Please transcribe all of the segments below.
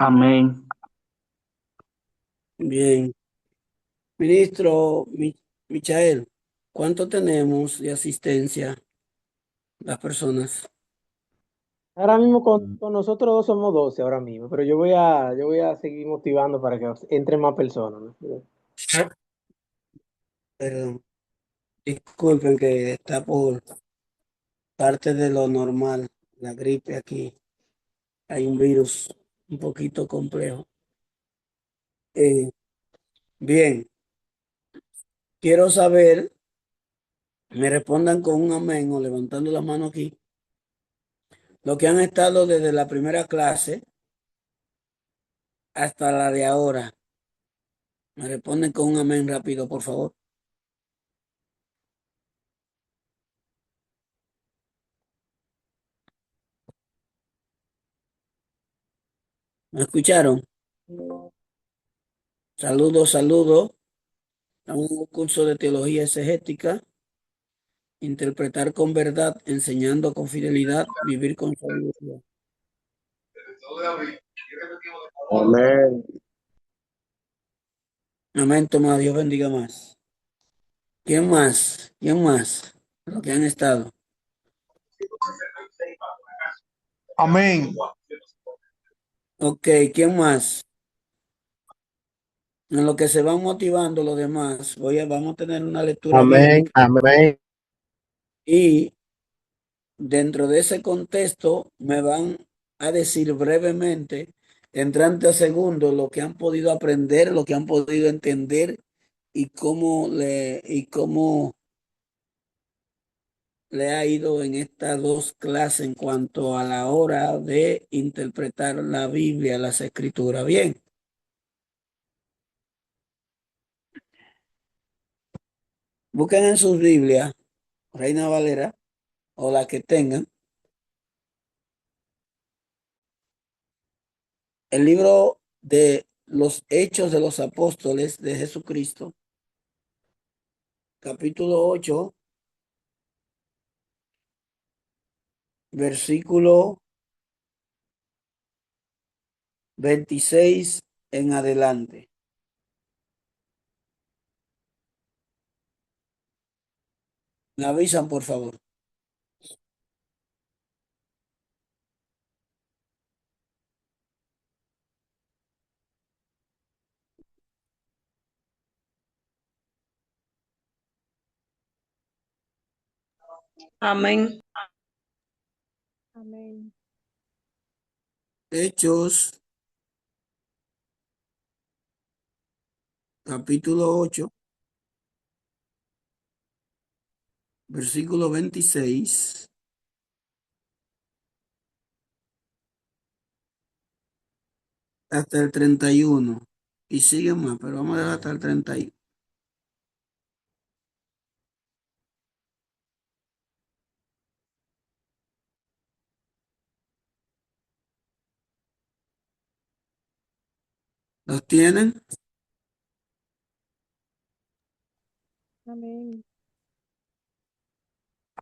Amén. Bien. Ministro Michael, ¿cuánto tenemos de asistencia las personas? Ahora mismo con nosotros dos somos 12 ahora mismo, pero yo voy a seguir motivando para que entren más personas, ¿no? Perdón, disculpen que está por parte de lo normal, la gripe aquí. Hay un virus un poquito complejo. Eh, bien, quiero saber, me respondan con un amén o levantando la mano aquí, los que han estado desde la primera clase hasta la de ahora. Me responden con un amén rápido, por favor. ¿Me escucharon? Saludos, saludos. Estamos en un curso de teología exegética, interpretar con verdad, enseñando con fidelidad, vivir con sabiduría. Amén. Amén, Tomás, Dios bendiga más. ¿Quién más? ¿Quién más? Los que han estado. Amén. Ok, ¿quién más? En lo que se van motivando los demás, vamos a tener una lectura Amén. bíblica Amén. y dentro de ese contexto me van a decir brevemente, en 30 segundos, lo que han podido aprender, lo que han podido entender y cómo le ha ido en estas dos clases en cuanto a la hora de interpretar la Biblia, las escrituras. Bien, busquen en sus Biblias, Reina Valera, o la que tengan, el libro de los Hechos de los Apóstoles de Jesucristo, capítulo 8, versículo 26 en adelante. Me avisan, por favor. Amén. Amén. Hechos, capítulo 8, versículo 26 hasta el 31. Y sigue más, pero vamos a dejar hasta el 31. ¿Los tienen? Amén.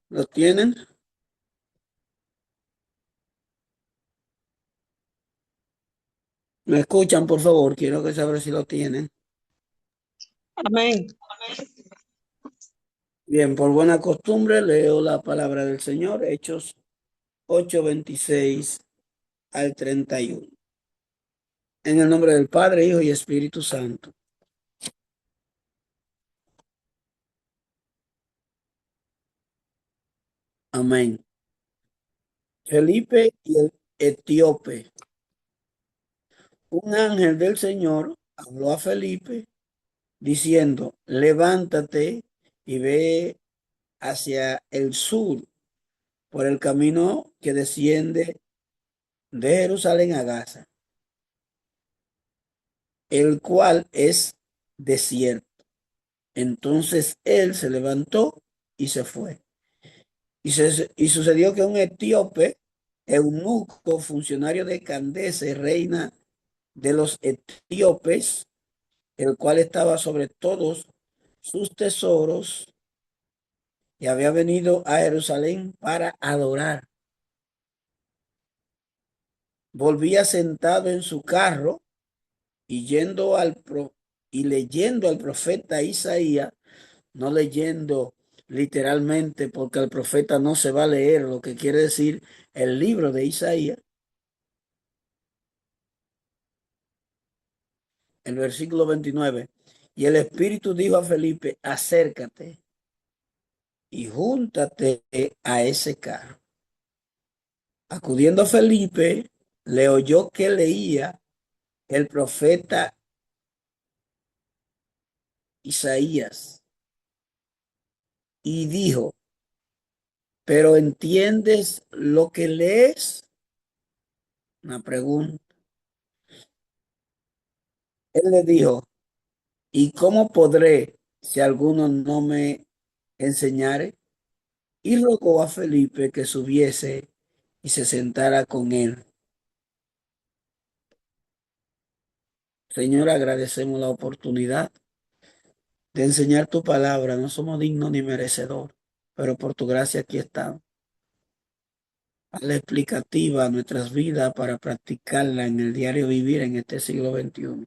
¿Los tienen? ¿Me escuchan, por favor? Quiero que saber si lo tienen. Amén. Bien, por buena costumbre leo la palabra del Señor, Hechos 8:26 al 31. En el nombre del Padre, Hijo y Espíritu Santo. Amén. Felipe y el etíope. Un ángel del Señor habló a Felipe diciendo, levántate y ve hacia el sur por el camino que desciende de Jerusalén a Gaza, el cual es desierto. Entonces él se levantó y se fue. Y sucedió que un etíope, eunuco, funcionario de Candace, reina de los etíopes, el cual estaba sobre todos sus tesoros, y había venido a Jerusalén para adorar. volvía sentado en su carro y y leyendo al profeta Isaías, no leyendo literalmente, porque el profeta no se va a leer, lo que quiere decir el libro de Isaías. El versículo 29. Y el Espíritu dijo a Felipe, acércate y júntate a ese carro. Acudiendo Felipe, le oyó que leía el profeta Isaías y dijo, ¿pero entiendes lo que lees? Una pregunta. Él le dijo, ¿y cómo podré si alguno no me enseñare? Y rogó a Felipe que subiese y se sentara con él. Señor, agradecemos la oportunidad de enseñar tu palabra. No somos dignos ni merecedores, pero por tu gracia aquí estamos. Hazle explicativa a nuestras vidas para practicarla en el diario vivir en este siglo XXI.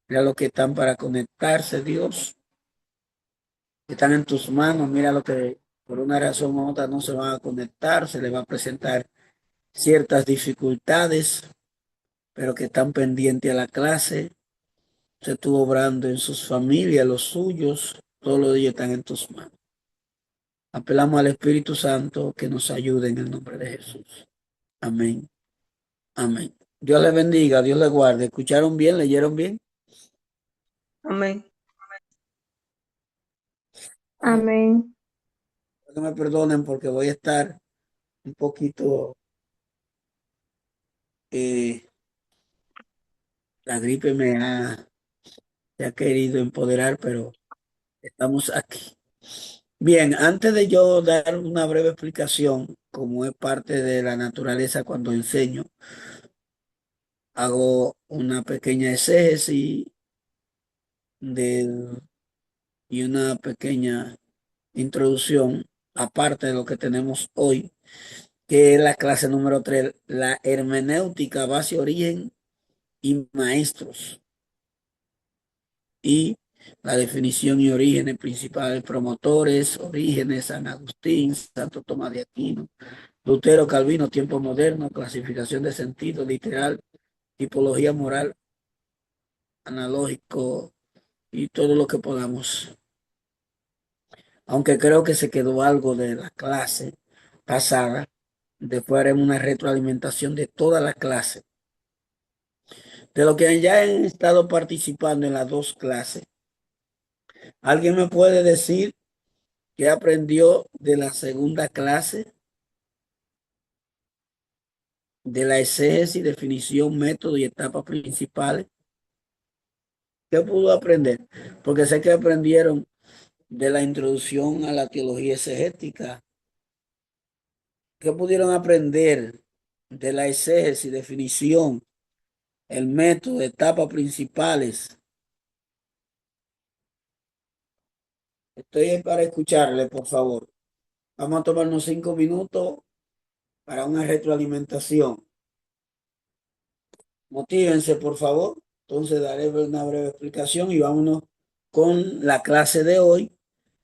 Mira los que están para conectarse, Dios, que están en tus manos. Mira lo que por una razón u otra no se van a conectar, se les va a presentar ciertas dificultades, pero que están pendientes a la clase. Se estuvo obrando en sus familias, los suyos, todos los días están en tus manos. Apelamos al Espíritu Santo que nos ayude en el nombre de Jesús. Amén. Amén. Dios les bendiga, Dios les guarde. ¿Escucharon bien? ¿Leyeron bien? Amén. Amén. Que me perdonen porque voy a estar un poquito, la gripe se ha querido empoderar, pero estamos aquí. Bien, antes de yo dar una breve explicación, como es parte de la naturaleza cuando enseño, hago una pequeña exégesis del y una pequeña introducción, aparte de lo que tenemos hoy, que es la clase número 3, la hermenéutica, base, origen y maestros, y la definición y orígenes principales, promotores, orígenes, San Agustín, Santo Tomás de Aquino, Lutero, Calvino, tiempo moderno, clasificación de sentido literal, tipología moral, analógico y todo lo que podamos. Aunque creo que se quedó algo de la clase pasada. Después haremos una retroalimentación de toda la clase. De lo que ya han estado participando en las dos clases. ¿Alguien me puede decir qué aprendió de la segunda clase? De la exégesis, definición, método y etapas principales. ¿Qué pudo aprender? Porque sé que aprendieron de la introducción a la teología exegética. ¿Qué pudieron aprender de la exégesis, definición, el método, etapas principales? Estoy para escucharle, por favor. Vamos a tomarnos 5 minutos para una retroalimentación. Motívense, por favor. Entonces daré una breve explicación y vámonos con la clase de hoy,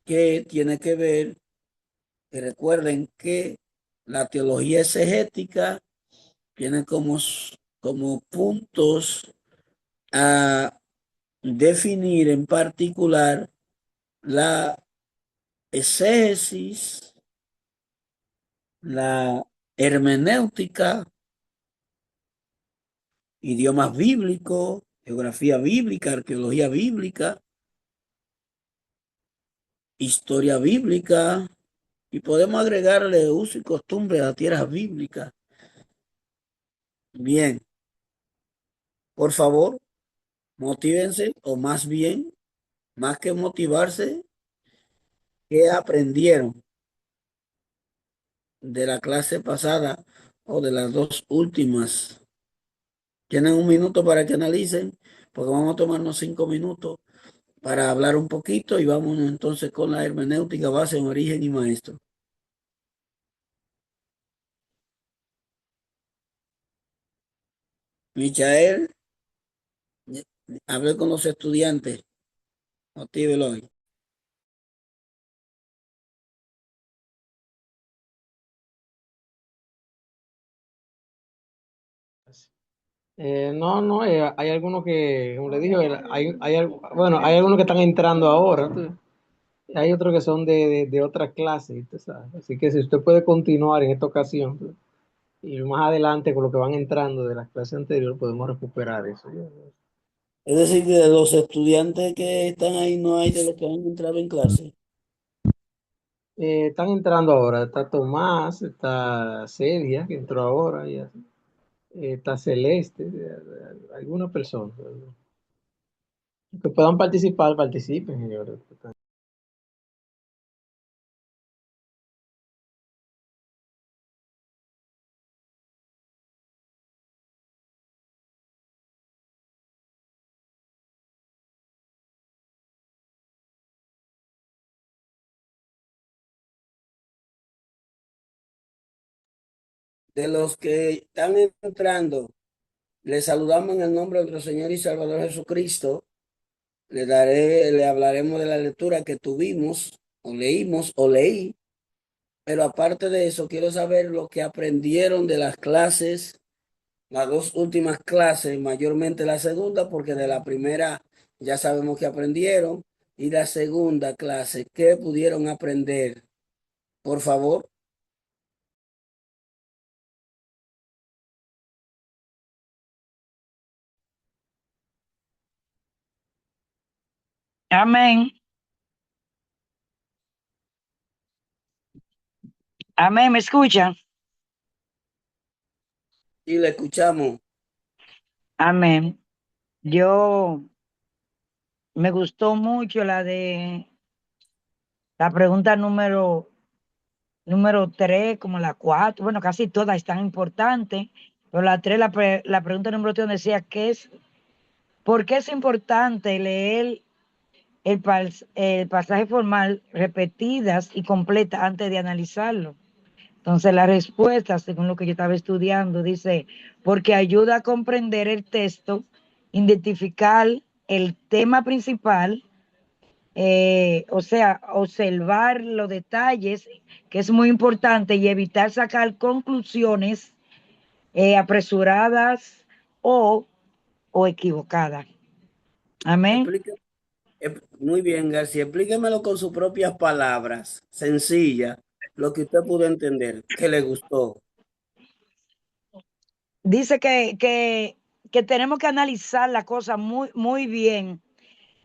que tiene que ver, que recuerden que la teología exegética tiene como puntos a definir en particular la exégesis, la hermenéutica, idiomas bíblicos, geografía bíblica, arqueología bíblica, historia bíblica, y podemos agregarle uso y costumbre a la tierra bíblica. Bien, por favor, motívense, o más bien, más que motivarse, ¿qué aprendieron de la clase pasada o de las dos últimas? Tienen un minuto para que analicen, porque vamos a tomarnos 5 minutos para hablar un poquito y vámonos entonces con la hermenéutica, base, origen y maestro. Michael, hable con los estudiantes, motívelo hoy. No, hay algunos que, como le dije, bueno, hay algunos que están entrando ahora, hay otros que son de otras clases, usted sabe. Así que si usted puede continuar en esta ocasión, y más adelante con lo que van entrando de las clases anteriores, podemos recuperar eso. Es decir, que de los estudiantes que están ahí no hay de los que han entrado en clase. Están entrando ahora, está Tomás, está Celia, que entró ahora, y así. Está Celeste, algunas personas que puedan participar, participen, señores. De los que están entrando, les saludamos en el nombre de nuestro Señor y Salvador Jesucristo. Le hablaremos de la lectura que tuvimos, o leímos, o leí. Pero aparte de eso, quiero saber lo que aprendieron de las clases, las dos últimas clases, mayormente la segunda, porque de la primera ya sabemos que aprendieron, y la segunda clase, ¿qué pudieron aprender? Por favor. Amén. Amén. ¿Me escuchan? Y le escuchamos. Amén. Yo me gustó mucho la pregunta número 3, como la 4. Bueno, casi todas están importantes. Pero la 3, la pregunta número 3 decía, ¿por qué es importante leer el pasaje formal repetidas y completas antes de analizarlo? Entonces la respuesta, según lo que yo estaba estudiando, dice, porque ayuda a comprender el texto, identificar el tema principal, o sea, observar los detalles, que es muy importante, y evitar sacar conclusiones apresuradas o equivocadas. Amén. Muy bien, García. Explíquemelo con sus propias palabras, sencilla, lo que usted pudo entender, que le gustó. Dice que tenemos que analizar la cosa muy, muy bien,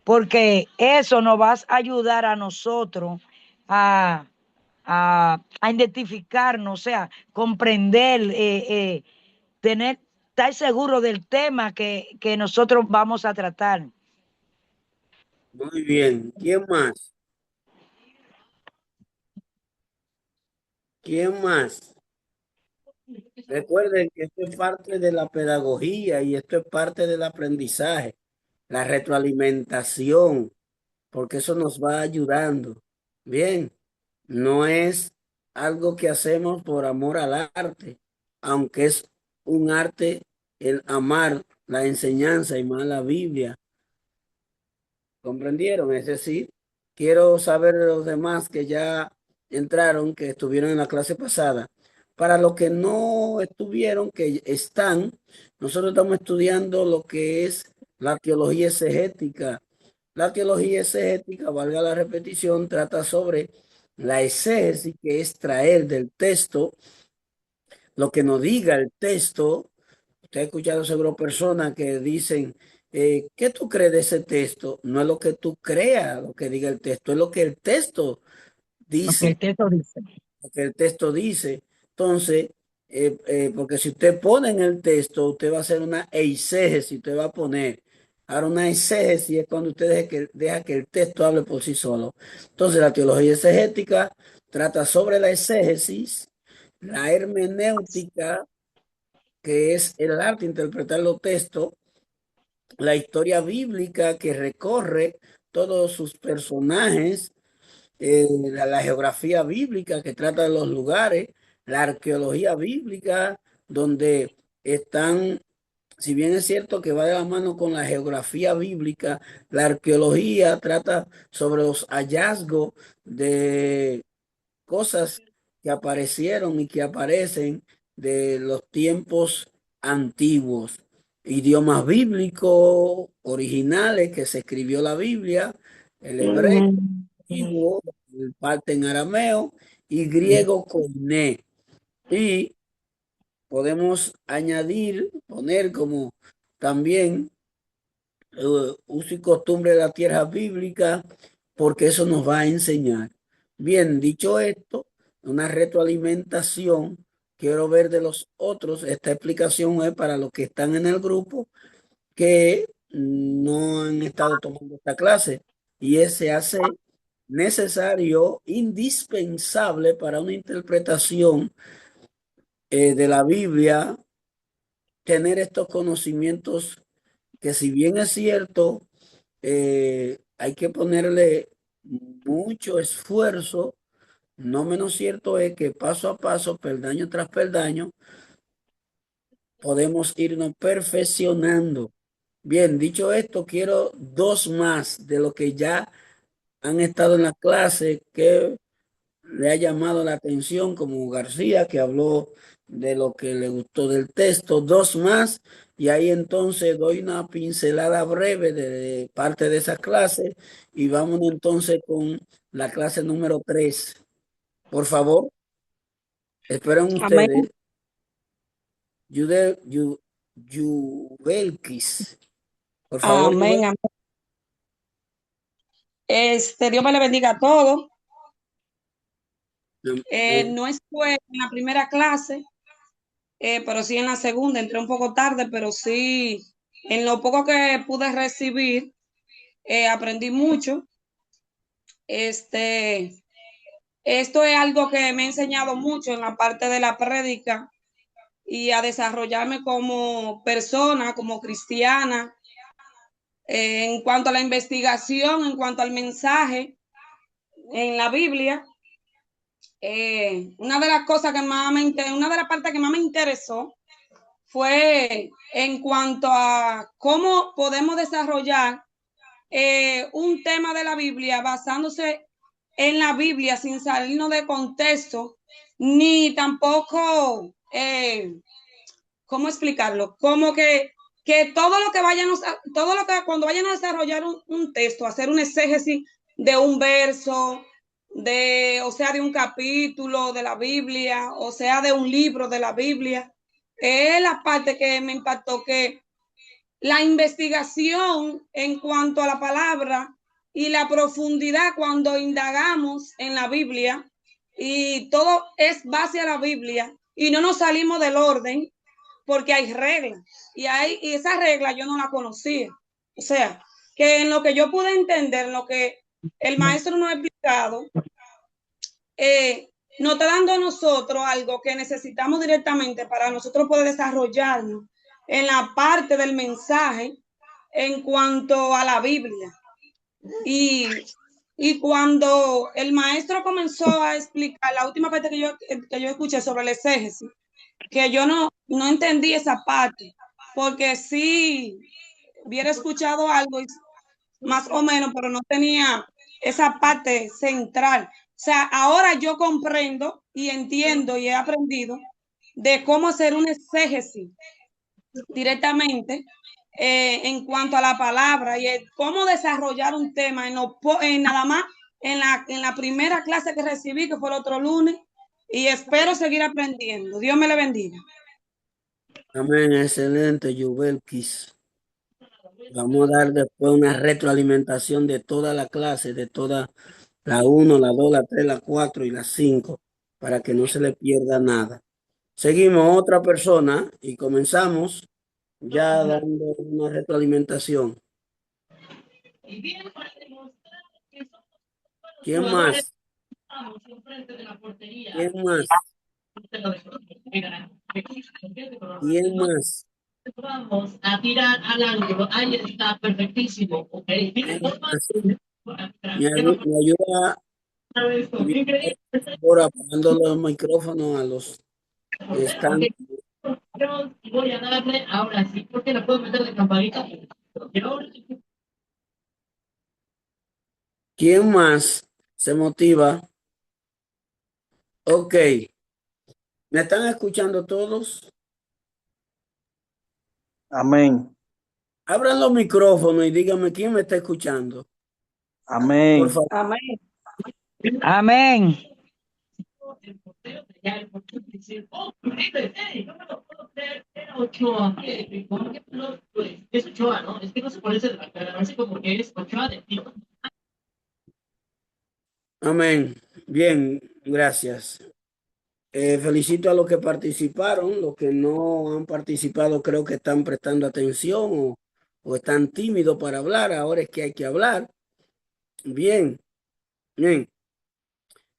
porque eso nos va a ayudar a nosotros a, a identificarnos, o sea, comprender, estar seguro del tema que nosotros vamos a tratar. Muy bien. ¿Quién más? ¿Quién más? Recuerden que esto es parte de la pedagogía y esto es parte del aprendizaje, la retroalimentación, porque eso nos va ayudando. Bien, no es algo que hacemos por amor al arte, aunque es un arte el amar la enseñanza y más la Biblia. ¿Comprendieron? Es decir, quiero saber de los demás que ya entraron, que estuvieron en la clase pasada. Para los que no estuvieron, que están, nosotros estamos estudiando lo que es la teología exegética. La teología exegética, valga la repetición, trata sobre la exégesis, que es traer del texto lo que nos diga el texto. Usted ha escuchado seguro personas que dicen, ¿qué tú crees de ese texto? No es lo que tú creas, lo que diga el texto, es lo que el texto Lo que dice, el texto dice. lo que el texto dice. Entonces, porque si usted pone en el texto, usted va a hacer una eisegesis, usted va a poner. Ahora, una eisegesis es cuando usted deja que el texto hable por sí solo. Entonces, la teología exegética trata sobre la exégesis, la hermenéutica, que es el arte de interpretar los textos, la historia bíblica que recorre todos sus personajes, la geografía bíblica que trata de los lugares, la arqueología bíblica donde están si bien es cierto que va de la mano con la geografía bíblica, la arqueología trata sobre los hallazgos de cosas que aparecieron y que aparecen de los tiempos antiguos, idiomas bíblicos originales que se escribió la Biblia, el hebreo antiguo, el parte en arameo y griego koiné. Y podemos añadir, poner como también uso y costumbre de la tierra bíblica, porque eso nos va a enseñar. Bien, dicho esto, una retroalimentación, quiero ver de los otros, esta explicación es para los que están en el grupo que no han estado tomando esta clase y se hace necesario, indispensable para una interpretación de la Biblia, tener estos conocimientos que si bien es cierto, hay que ponerle mucho esfuerzo, no menos cierto es que paso a paso, peldaño tras peldaño, podemos irnos perfeccionando. Bien, dicho esto, quiero dos más de los que ya han estado en la clase que le ha llamado la atención, como García, que habló de lo que le gustó del texto, dos más, y ahí entonces doy una pincelada breve de parte de esa clase y vamos entonces con la clase número 3. Por favor, esperen Amén. ustedes. Yubelkis, por favor, Amén. Amén. Dios me le bendiga a todos. No estuve en la primera clase, pero sí en la segunda. Entré un poco tarde, pero sí, en lo poco que pude recibir, aprendí mucho. Esto es algo que me ha enseñado mucho en la parte de la prédica y a desarrollarme como persona, como cristiana, en cuanto a la investigación, en cuanto al mensaje en la Biblia. Una de las cosas que más una de las partes que más me interesó fue en cuanto a cómo podemos desarrollar un tema de la Biblia basándose en la Biblia sin salirnos de contexto, ni tampoco, ¿cómo explicarlo? Como que todo lo que cuando vayan a desarrollar un texto, hacer un exégesis de un verso, o sea, de un capítulo de la Biblia, o sea, de un libro de la Biblia, es la parte que me impactó, que la investigación en cuanto a la palabra y la profundidad cuando indagamos en la Biblia, y todo es base a la Biblia y no nos salimos del orden porque hay reglas y esa regla yo no la conocía. O sea, que en lo que yo pude entender, en lo que el maestro nos ha explicado, nos está dando a nosotros algo que necesitamos directamente para nosotros poder desarrollarnos en la parte del mensaje en cuanto a la Biblia. Y cuando el maestro comenzó a explicar la última parte que yo escuché sobre el exégesis, que yo no entendí esa parte, porque sí hubiera escuchado algo más o menos, pero no tenía esa parte central. O sea, ahora yo comprendo y entiendo y he aprendido de cómo hacer un exégesis directamente en cuanto a la palabra y cómo desarrollar un tema nada más en la primera clase que recibí, que fue el otro lunes, y espero seguir aprendiendo. Dios me le bendiga. amén, excelente, Yubelkis. Vamos a dar después una retroalimentación de toda la clase, de toda la 1, la 2, la 3, la 4 y la 5, para que no se le pierda nada. Seguimos otra persona y comenzamos ya dando una retroalimentación. ¿Quién más? ¿Quién más? ¿Quién más? Vamos a tirar al ángulo. Ahí está, perfectísimo. Okay. Me ayuda por apagando los micrófonos a los que están Dios, y voy a darle ahora sí, porque la puedo meter de campanita. Y ahora sí. ¿Quién más se motiva? Ok, ¿me están escuchando todos? Amén. Abran los micrófonos y díganme quién me está escuchando. Por Amén. favor. Amén. Amén. El portero tenía el portero dice, oh, no me lo puedo creer, era Ochoa. ¿Cómo que no? Pues es Ochoa, ¿no? Es que no se parece de la cara, parece como que es Ochoa de tío. Amén. Bien, gracias. Felicito a los que participaron. Los que no han participado creo que están prestando atención o están tímidos para hablar. Ahora es que hay que hablar. Bien, bien.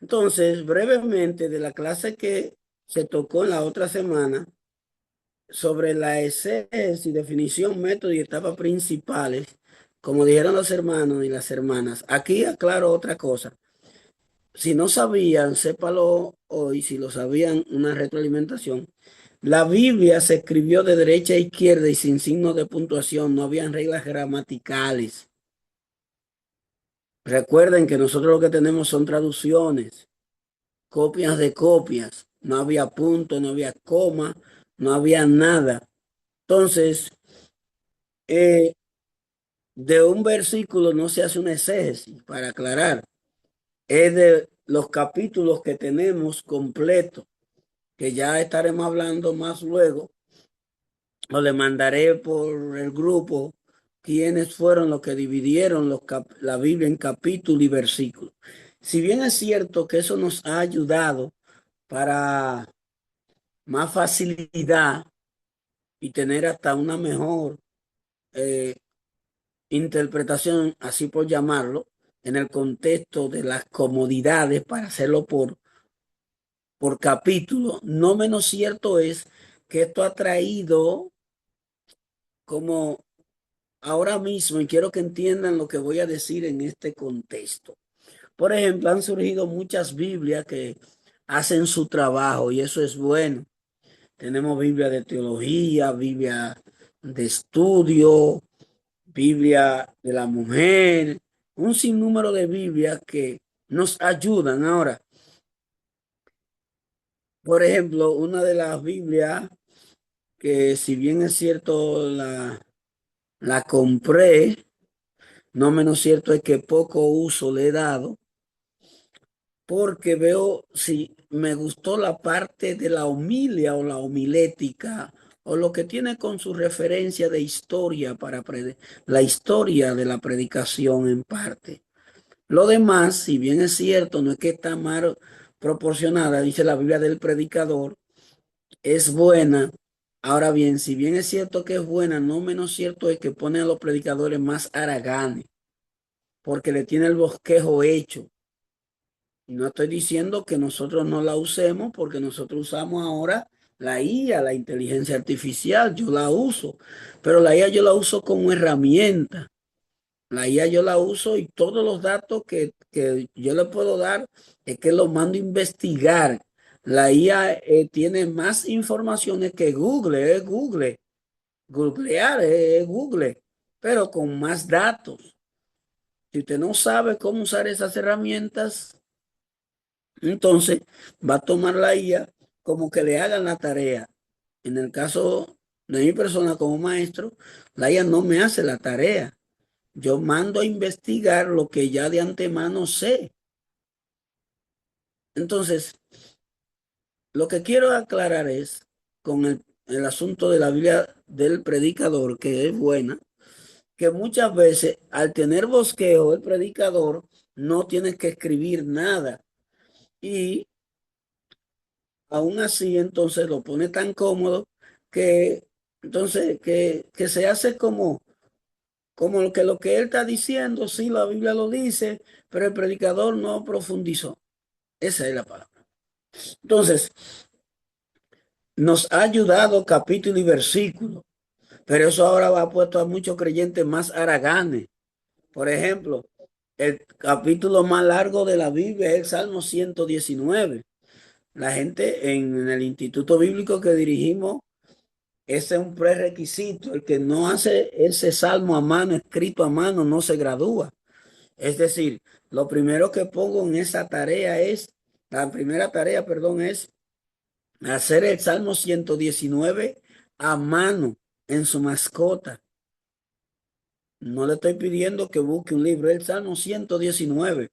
Entonces, brevemente de la clase que se tocó en la otra semana sobre la exégesis y definición, método y etapas principales, como dijeron los hermanos y las hermanas. Aquí aclaro otra cosa. Si no sabían, sépalo hoy, si lo sabían, una retroalimentación. La Biblia se escribió de derecha a izquierda y sin signo de puntuación, no habían reglas gramaticales. Recuerden que nosotros lo que tenemos son traducciones, copias de copias, no había punto, no había coma, no había nada. Entonces, de un versículo no se hace una exégesis, para aclarar, es de los capítulos que tenemos completos, que ya estaremos hablando más luego, o le mandaré por el grupo quiénes fueron los que dividieron la Biblia en capítulo y versículo. Si bien es cierto que eso nos ha ayudado para más facilidad y tener hasta una mejor eh, interpretación, así por llamarlo, en el contexto de las comodidades para hacerlo por capítulo, no menos cierto es que esto ha traído como ahora mismo, y quiero que entiendan lo que voy a decir en este contexto. Por ejemplo, han surgido muchas Biblias que hacen su trabajo y eso es bueno. Tenemos Biblia de teología, Biblia de estudio, Biblia de la mujer, un sinnúmero de Biblias que nos ayudan. Ahora, por ejemplo, una de las Biblias que si bien es cierto la compré, no menos cierto es que poco uso le he dado, porque veo si me gustó la parte de la homilia o la homilética o lo que tiene con su referencia de historia para la historia de la predicación en parte. Lo demás, si bien es cierto, no es que está mal proporcionada, dice la Biblia del predicador, es buena. Ahora bien, si bien es cierto que es buena, no menos cierto es que pone a los predicadores más haraganes, porque le tiene el bosquejo hecho. Y no estoy diciendo que nosotros no la usemos, porque nosotros usamos ahora la IA, la inteligencia artificial, yo la uso, pero la IA yo la uso como herramienta. La IA yo la uso y todos los datos que yo le puedo dar es que los mando a investigar. La IA tiene más informaciones que Google, es Google. Googlear es Google, pero con más datos. Si usted no sabe cómo usar esas herramientas, entonces va a tomar la IA como que le hagan la tarea. En el caso de mi persona como maestro, la IA no me hace la tarea. Yo mando a investigar lo que ya de antemano sé. Entonces, lo que quiero aclarar es con el asunto de la Biblia del predicador, que es buena, que muchas veces al tener bosquejo, el predicador no tiene que escribir nada. Y aún así, entonces lo pone tan cómodo que entonces que se hace como lo que él está diciendo, sí, la Biblia lo dice, pero el predicador no profundizó. Esa es la palabra. Entonces, nos ha ayudado capítulo y versículo, pero eso ahora va puesto a muchos creyentes más haraganes. Por ejemplo, el capítulo más largo de la Biblia es el Salmo 119. La gente en el instituto bíblico que dirigimos Ese es un prerequisito. El que no hace ese salmo a mano, escrito a mano, no se gradúa. Es decir, lo primero que pongo en esa tarea es, la primera tarea, perdón, es hacer el Salmo 119 a mano en su mascota. No le estoy pidiendo que busque un libro, el Salmo 119,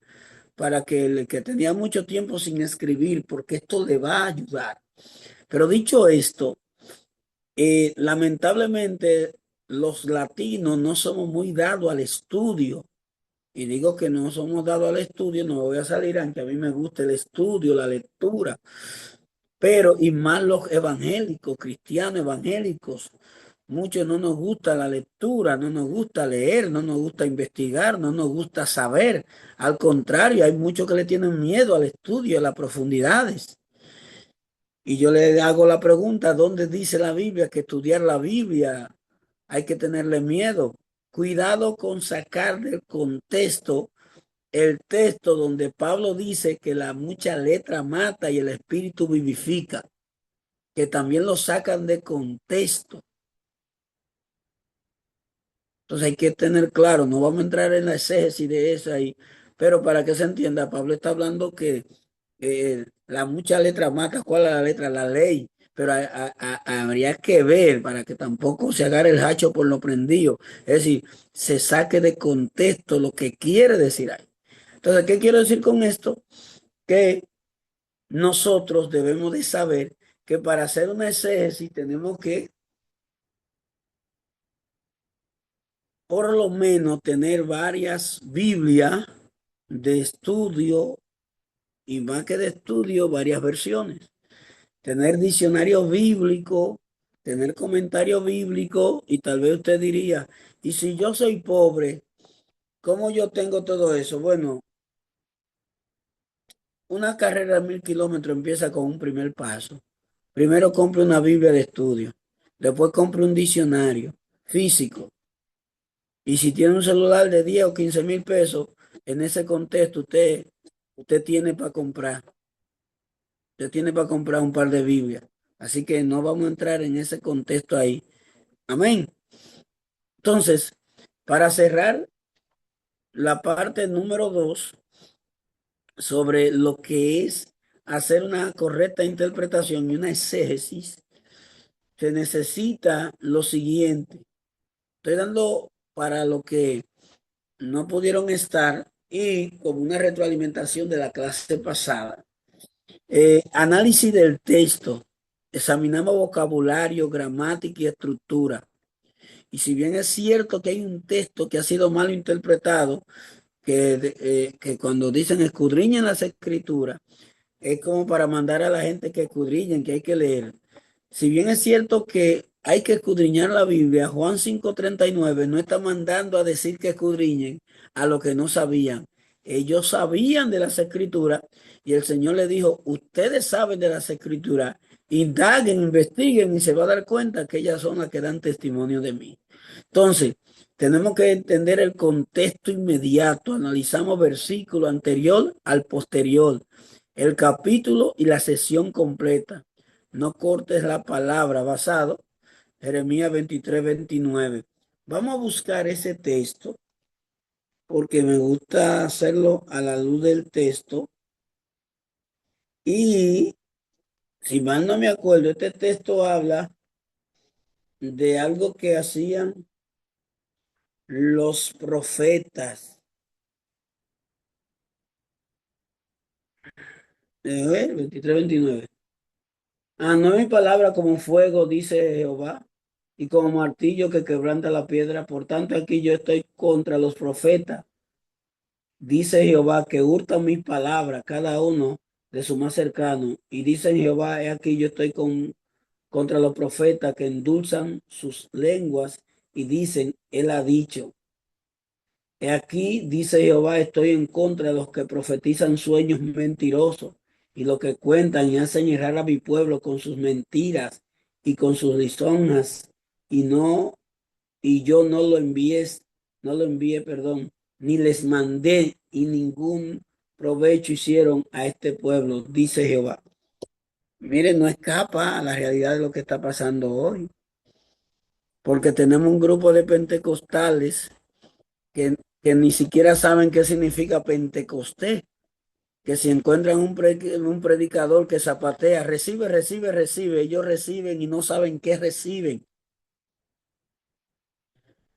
para que el que tenía mucho tiempo sin escribir, porque esto le va a ayudar. Pero dicho esto, lamentablemente los latinos no somos muy dados al estudio. Y digo que no somos dados al estudio, no voy a salir, aunque a mí me gusta el estudio, la lectura, pero y más los evangélicos, cristianos evangélicos. Muchos no nos gusta la lectura, no nos gusta leer, no nos gusta investigar, no nos gusta saber. Al contrario, hay muchos que le tienen miedo al estudio, a las profundidades. Y yo le hago la pregunta, ¿dónde dice la Biblia que estudiar la Biblia hay que tenerle miedo? Cuidado con sacar del contexto el texto donde Pablo dice que la mucha letra mata y el espíritu vivifica, que también lo sacan de contexto. Entonces hay que tener claro, no vamos a entrar en la exégesis de eso ahí, pero para que se entienda, Pablo está hablando que la mucha letra mata. ¿Cuál es la letra? La ley. Pero habría que ver para que tampoco se agarre el hacho por lo prendido. Es decir, se saque de contexto lo que quiere decir ahí. Entonces, ¿qué quiero decir con esto? Que nosotros debemos de saber que para hacer una exégesis tenemos que por lo menos tener varias Biblias de estudio y más que de estudio, varias versiones. Tener diccionario bíblico, tener comentario bíblico y tal vez usted diría, ¿y si yo soy pobre, cómo yo tengo todo eso? Bueno, una carrera de 1000 kilómetros empieza con un primer paso. Primero compre una Biblia de estudio, después compre un diccionario físico. Y si tiene un celular de 10 o 15 mil pesos, en ese contexto usted tiene para comprar. Usted tiene para comprar un par de Biblias. Así que no vamos a entrar en ese contexto ahí. Amén. Entonces, para cerrar la parte número 2 sobre lo que es hacer una correcta interpretación y una exégesis, se necesita lo siguiente. Estoy dando para lo que no pudieron estar y como una retroalimentación de la clase pasada. Análisis del texto. Examinamos vocabulario, gramática y estructura. Y si bien es cierto que hay un texto que ha sido mal interpretado, que cuando dicen escudriñen las escrituras, es como para mandar a la gente que escudriñen, que hay que leer. Si bien es cierto que hay que escudriñar la Biblia, Juan 5:39 no está mandando a decir que escudriñen a lo que no sabían. Ellos sabían de las escrituras y el Señor le dijo, ustedes saben de las escrituras, indaguen, investiguen y se va a dar cuenta que ellas son las que dan testimonio de mí. Entonces, tenemos que entender el contexto inmediato. Analizamos versículo anterior al posterior, el capítulo y la sesión completa. No cortes la palabra, basado Jeremías 23:29. Vamos a buscar ese texto porque me gusta hacerlo a la luz del texto. Y si mal no me acuerdo, este texto habla de algo que hacían los profetas. 23:29. No es mi palabra como fuego, dice Jehová, y como martillo que quebranta la piedra. Por tanto, aquí yo estoy contra los profetas, dice Jehová, que hurtan mis palabras, cada uno de su más cercano. Y dice Jehová, he aquí yo estoy contra los profetas que endulzan sus lenguas y dicen, él ha dicho. He aquí, dice Jehová, estoy en contra de los que profetizan sueños mentirosos y los que cuentan y hacen errar a mi pueblo con sus mentiras y con sus lisonjas y yo no lo envié, perdón, ni les mandé y ningún provecho hicieron a este pueblo, dice Jehová. Miren, no escapa a la realidad de lo que está pasando hoy. porque tenemos un grupo de pentecostales que ni siquiera saben qué significa Pentecostés, que si encuentran un predicador que zapatea, recibe, recibe, recibe, ellos reciben y no saben qué reciben,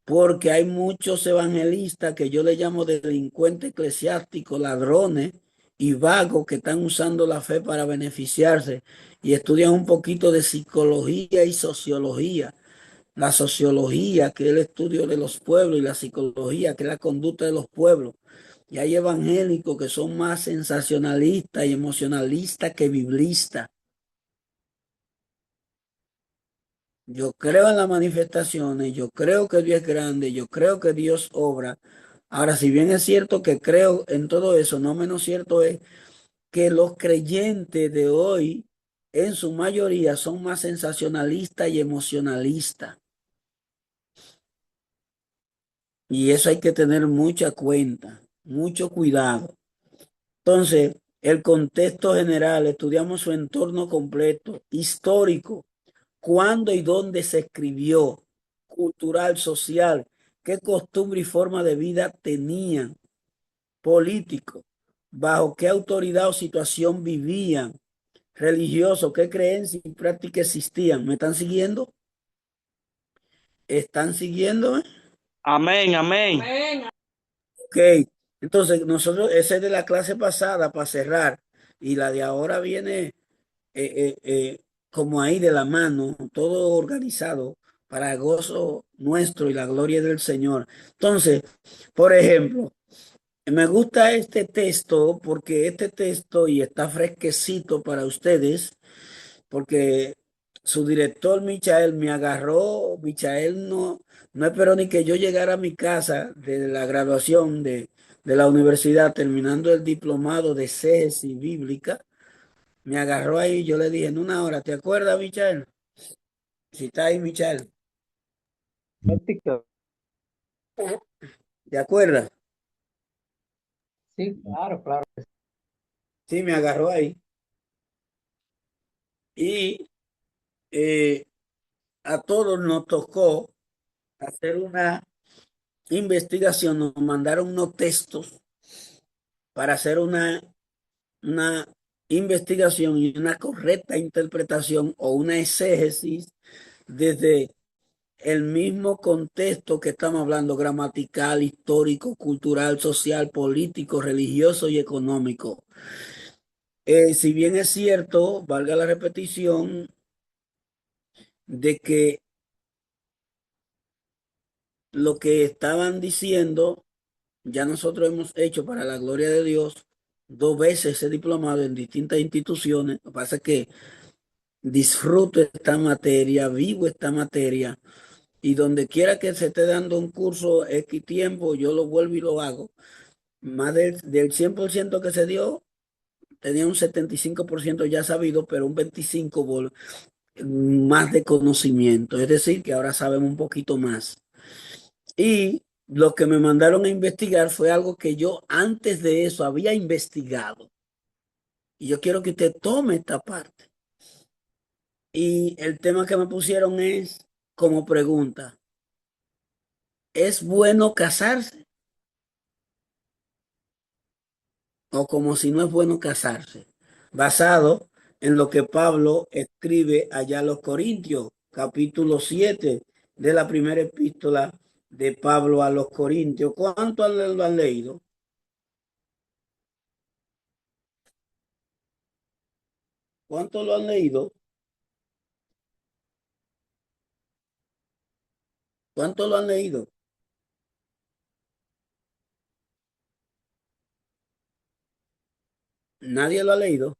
porque hay muchos evangelistas que yo le llamo delincuentes eclesiásticos, ladrones y vagos que están usando la fe para beneficiarse y estudian un poquito de psicología y sociología. La sociología, que es el estudio de los pueblos, y la psicología, que es la conducta de los pueblos. Y hay evangélicos que son más sensacionalistas y emocionalistas que biblistas. Yo creo en las manifestaciones, yo creo que Dios es grande, yo creo que Dios obra. Ahora, si bien es cierto que creo en todo eso, no menos cierto es que los creyentes de hoy, en su mayoría, son más sensacionalistas y emocionalistas. Y eso hay que tener mucha cuenta, mucho cuidado. Entonces, el contexto general, estudiamos su entorno completo, histórico, cuándo y dónde se escribió, cultural, social, qué costumbre y forma de vida tenían, político, bajo qué autoridad o situación vivían, religioso, qué creencias y prácticas existían. ¿Me están siguiendo? ¿Están siguiéndome? Amén, amén. Amén. Ok, entonces nosotros, esa es de la clase pasada para cerrar, y la de ahora viene como ahí de la mano, todo organizado para el gozo nuestro y la gloria del Señor. Entonces, por ejemplo, me gusta este texto porque este texto y está fresquecito para ustedes porque su director Michael me agarró. Michael no esperó ni que yo llegara a mi casa de la graduación de la universidad, terminando el diplomado de exégesis bíblica. Me agarró ahí, yo le dije en una hora, ¿te acuerdas, Michael? Si está ahí, Michael, El TikTok. ¿te acuerdas? Sí, claro, claro. Sí, me agarró ahí. Y eh, a todos nos tocó hacer una investigación, nos mandaron unos textos para hacer una investigación y una correcta interpretación o una exégesis desde el mismo contexto que estamos hablando, gramatical, histórico, cultural, social, político, religioso y económico. Si bien es cierto, valga la repetición, de que lo que estaban diciendo, ya nosotros hemos hecho para la gloria de Dios 2 veces ese diplomado en distintas instituciones. Lo que pasa es que disfruto esta materia, vivo esta materia, y donde quiera que se esté dando un curso X tiempo, yo lo vuelvo y lo hago. Más del 100% que se dio, tenía un 75% ya sabido, pero un 25% más de conocimiento. Es decir, que ahora sabemos un poquito más. Y lo que me mandaron a investigar fue algo que yo antes de eso había investigado. Y yo quiero que usted tome esta parte. Y el tema que me pusieron es como pregunta: ¿es bueno casarse? O como si no es bueno casarse. Basado en lo que Pablo escribe allá a los Corintios, capítulo 7 de la primera epístola de Pablo a los Corintios. ¿Cuánto lo han leído? ¿Cuánto lo han leído? ¿Cuánto lo han leído? Nadie lo ha leído.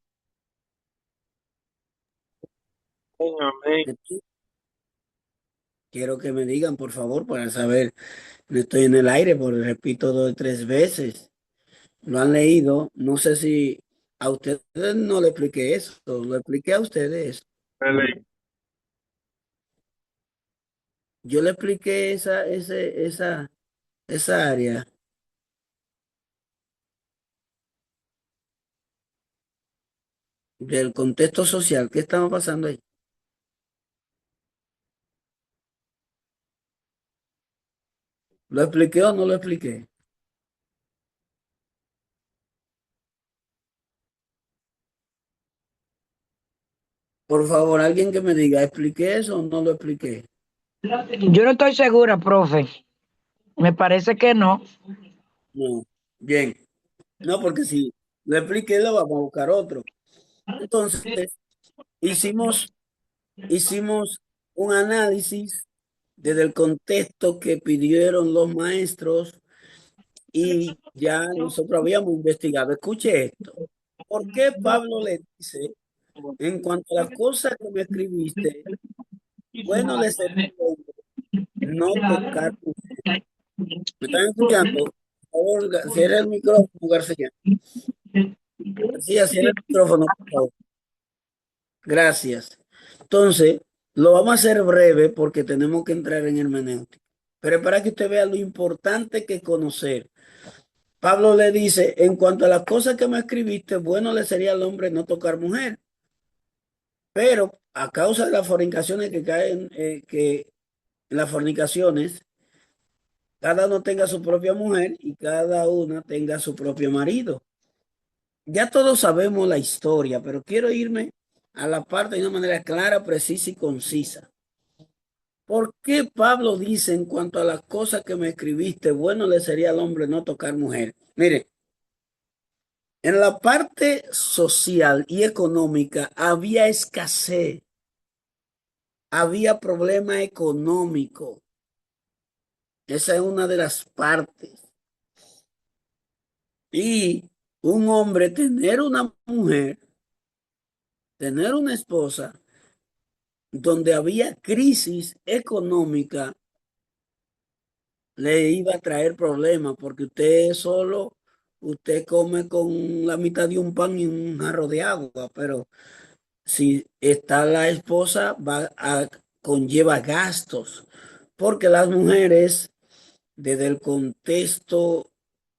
Amén. Quiero que me digan, por favor, para saber. No estoy en el aire, porque repito 2 o 3 veces. Lo han leído. No sé si a ustedes no le expliqué eso. Lo expliqué a ustedes. Amén. Yo le expliqué esa área del contexto social. ¿Qué estamos pasando ahí? ¿Lo expliqué o no lo expliqué? Por favor, alguien que me diga, ¿expliqué eso o no lo expliqué? Yo no estoy segura, profe. Me parece que no. No. Bien. No, porque si lo expliqué, lo vamos a buscar otro. Entonces, hicimos, hicimos un análisis desde el contexto que pidieron los maestros y ya nosotros habíamos investigado. Escuche esto. ¿Por qué Pablo le dice, en cuanto a las cosas que me escribiste, bueno, le sería no tocar? ¿Me están escuchando? Por favor, cierra el micrófono, García. García, cierra el micrófono, por favor. Gracias. Entonces, lo vamos a hacer breve porque tenemos que entrar en hermenéutica. Pero para que usted vea lo importante que es conocer. Pablo le dice, en cuanto a las cosas que me escribiste, bueno le sería al hombre no tocar mujer. Pero a causa de las fornicaciones que caen, que las fornicaciones, cada uno tenga su propia mujer y cada una tenga su propio marido. Ya todos sabemos la historia, pero quiero irme a la parte de una manera clara, precisa y concisa. ¿Por qué Pablo dice en cuanto a las cosas que me escribiste, bueno le sería al hombre no tocar mujer? Mire, en la parte social y económica había escasez, había problema económico. Esa es una de las partes. Y un hombre tener una mujer, tener una esposa, donde había crisis económica, le iba a traer problemas porque usted solo, usted come con la mitad de un pan y un jarro de agua, pero si está la esposa, conlleva gastos, porque las mujeres, desde el contexto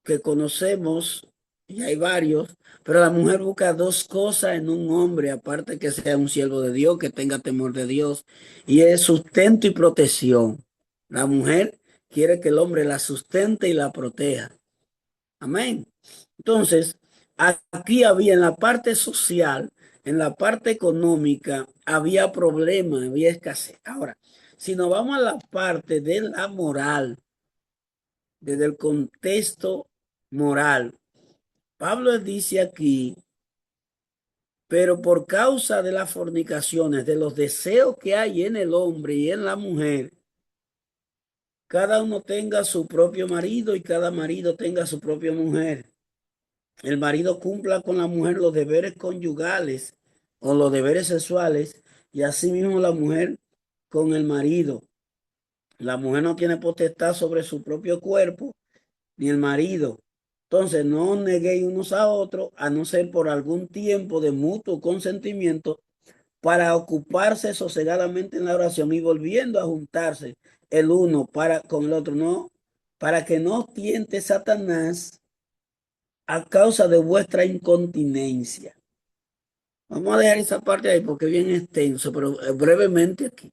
que conocemos, y hay varios, pero la mujer busca dos cosas en un hombre, aparte que sea un siervo de Dios, que tenga temor de Dios, y es sustento y protección. La mujer quiere que el hombre la sustente y la proteja. Amén. Entonces, aquí había en la parte social, en la parte económica, había problemas, había escasez. Ahora, si nos vamos a la parte de la moral, desde el contexto moral, Pablo dice aquí, pero por causa de las fornicaciones, de los deseos que hay en el hombre y en la mujer, cada uno tenga su propio marido y cada marido tenga su propia mujer. El marido cumpla con la mujer los deberes conyugales o los deberes sexuales y asimismo la mujer con el marido. La mujer no tiene potestad sobre su propio cuerpo ni el marido. Entonces no neguéis unos a otros a no ser por algún tiempo de mutuo consentimiento para ocuparse sosegadamente en la oración y volviendo a juntarse el uno para con el otro, no, para que no tiente Satanás a causa de vuestra incontinencia. Vamos a dejar esa parte ahí porque es bien extenso, pero brevemente aquí.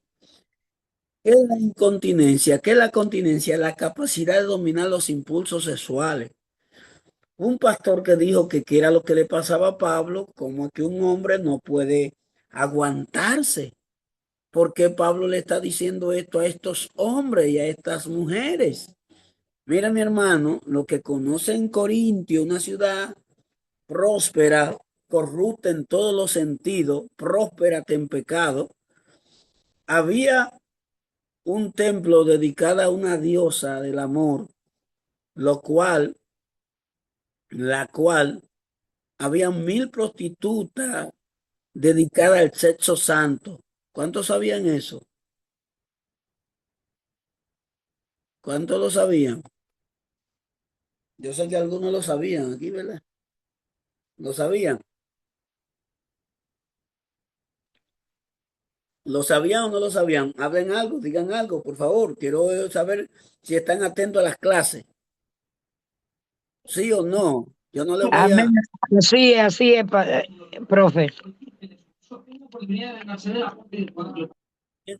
¿Qué es la incontinencia? ¿Qué es la continencia? La capacidad de dominar los impulsos sexuales. Un pastor que dijo que qué era lo que le pasaba a Pablo, como que un hombre no puede aguantarse. ¿Por qué Pablo le está diciendo esto a estos hombres y a estas mujeres? Mira, mi hermano, lo que conocen Corintio, una ciudad próspera, corrupta en todos los sentidos, próspera en pecado, había un templo dedicado a una diosa del amor, la cual había 1000 prostitutas dedicadas al sexo santo. ¿Cuántos sabían eso? ¿Cuántos lo sabían? Yo sé que algunos lo sabían aquí, ¿verdad? ¿Lo sabían? ¿Lo sabían o no lo sabían? Hablen algo, digan algo, por favor. Quiero saber si están atentos a las clases. ¿Sí o no? Yo no le voy Amén. a... Así es, profe.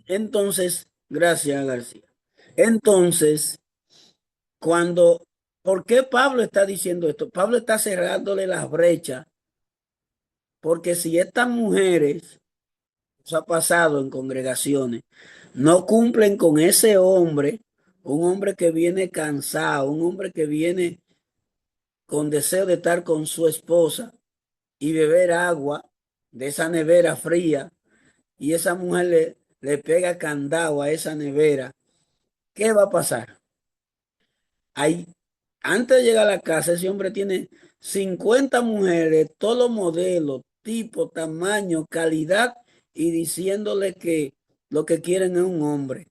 Entonces, gracias, García. Entonces, ¿por qué Pablo está diciendo esto? Pablo está cerrándole las brechas, porque si estas mujeres, eso ha pasado en congregaciones, no cumplen con ese hombre, un hombre que viene cansado, un hombre que viene con deseo de estar con su esposa y beber agua de esa nevera fría, y esa mujer le pega candado a esa nevera, ¿qué va a pasar? Ahí, antes de llegar a la casa, ese hombre tiene 50 mujeres, todos los modelos, tipo, tamaño, calidad, y diciéndole que lo que quieren es un hombre.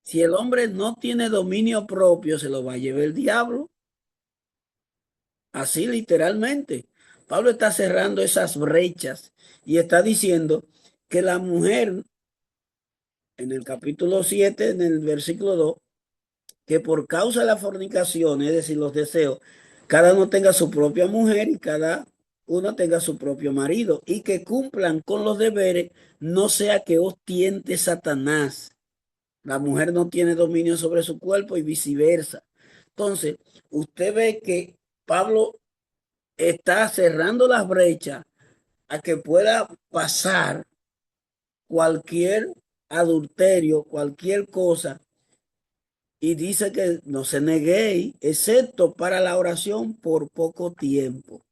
Si el hombre no tiene dominio propio, se lo va a llevar el diablo. Así literalmente. Pablo está cerrando esas brechas y está diciendo que la mujer, en el capítulo 7, en el versículo 2, que por causa de la fornicación, es decir, los deseos, cada uno tenga su propia mujer y cada uno tenga su propio marido, y que cumplan con los deberes, no sea que os tiente Satanás. La mujer no tiene dominio sobre su cuerpo y viceversa. Entonces, usted ve que Pablo está cerrando las brechas a que pueda pasar cualquier adulterio, cualquier cosa, y dice que no se neguéis, excepto para la oración por poco tiempo.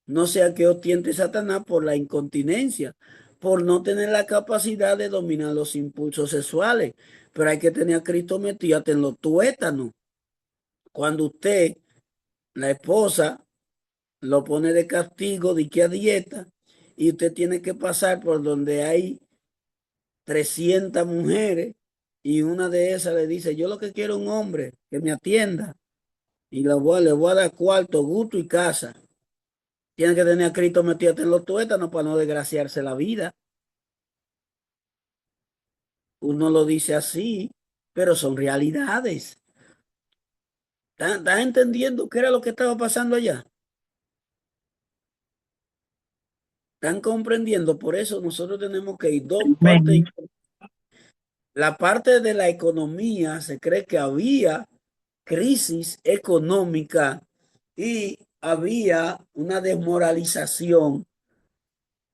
No sea que os tiente Satanás por la incontinencia, por no tener la capacidad de dominar los impulsos sexuales. Pero hay que tener a Cristo metido en los tuétanos. Cuando usted, la esposa, lo pone de castigo, de que a dieta, y usted tiene que pasar por donde hay 300 mujeres, y una de esas le dice, yo lo que quiero es un hombre que me atienda, y le voy a dar cuarto, gusto y casa. Tiene que tener a Cristo metido en los tuétanos para no desgraciarse la vida. Uno lo dice así, pero son realidades. ¿Estás entendiendo qué era lo que estaba pasando allá? ¿Están comprendiendo? Por eso nosotros tenemos que ir dos partes. La parte de la economía, se cree que había crisis económica y había una desmoralización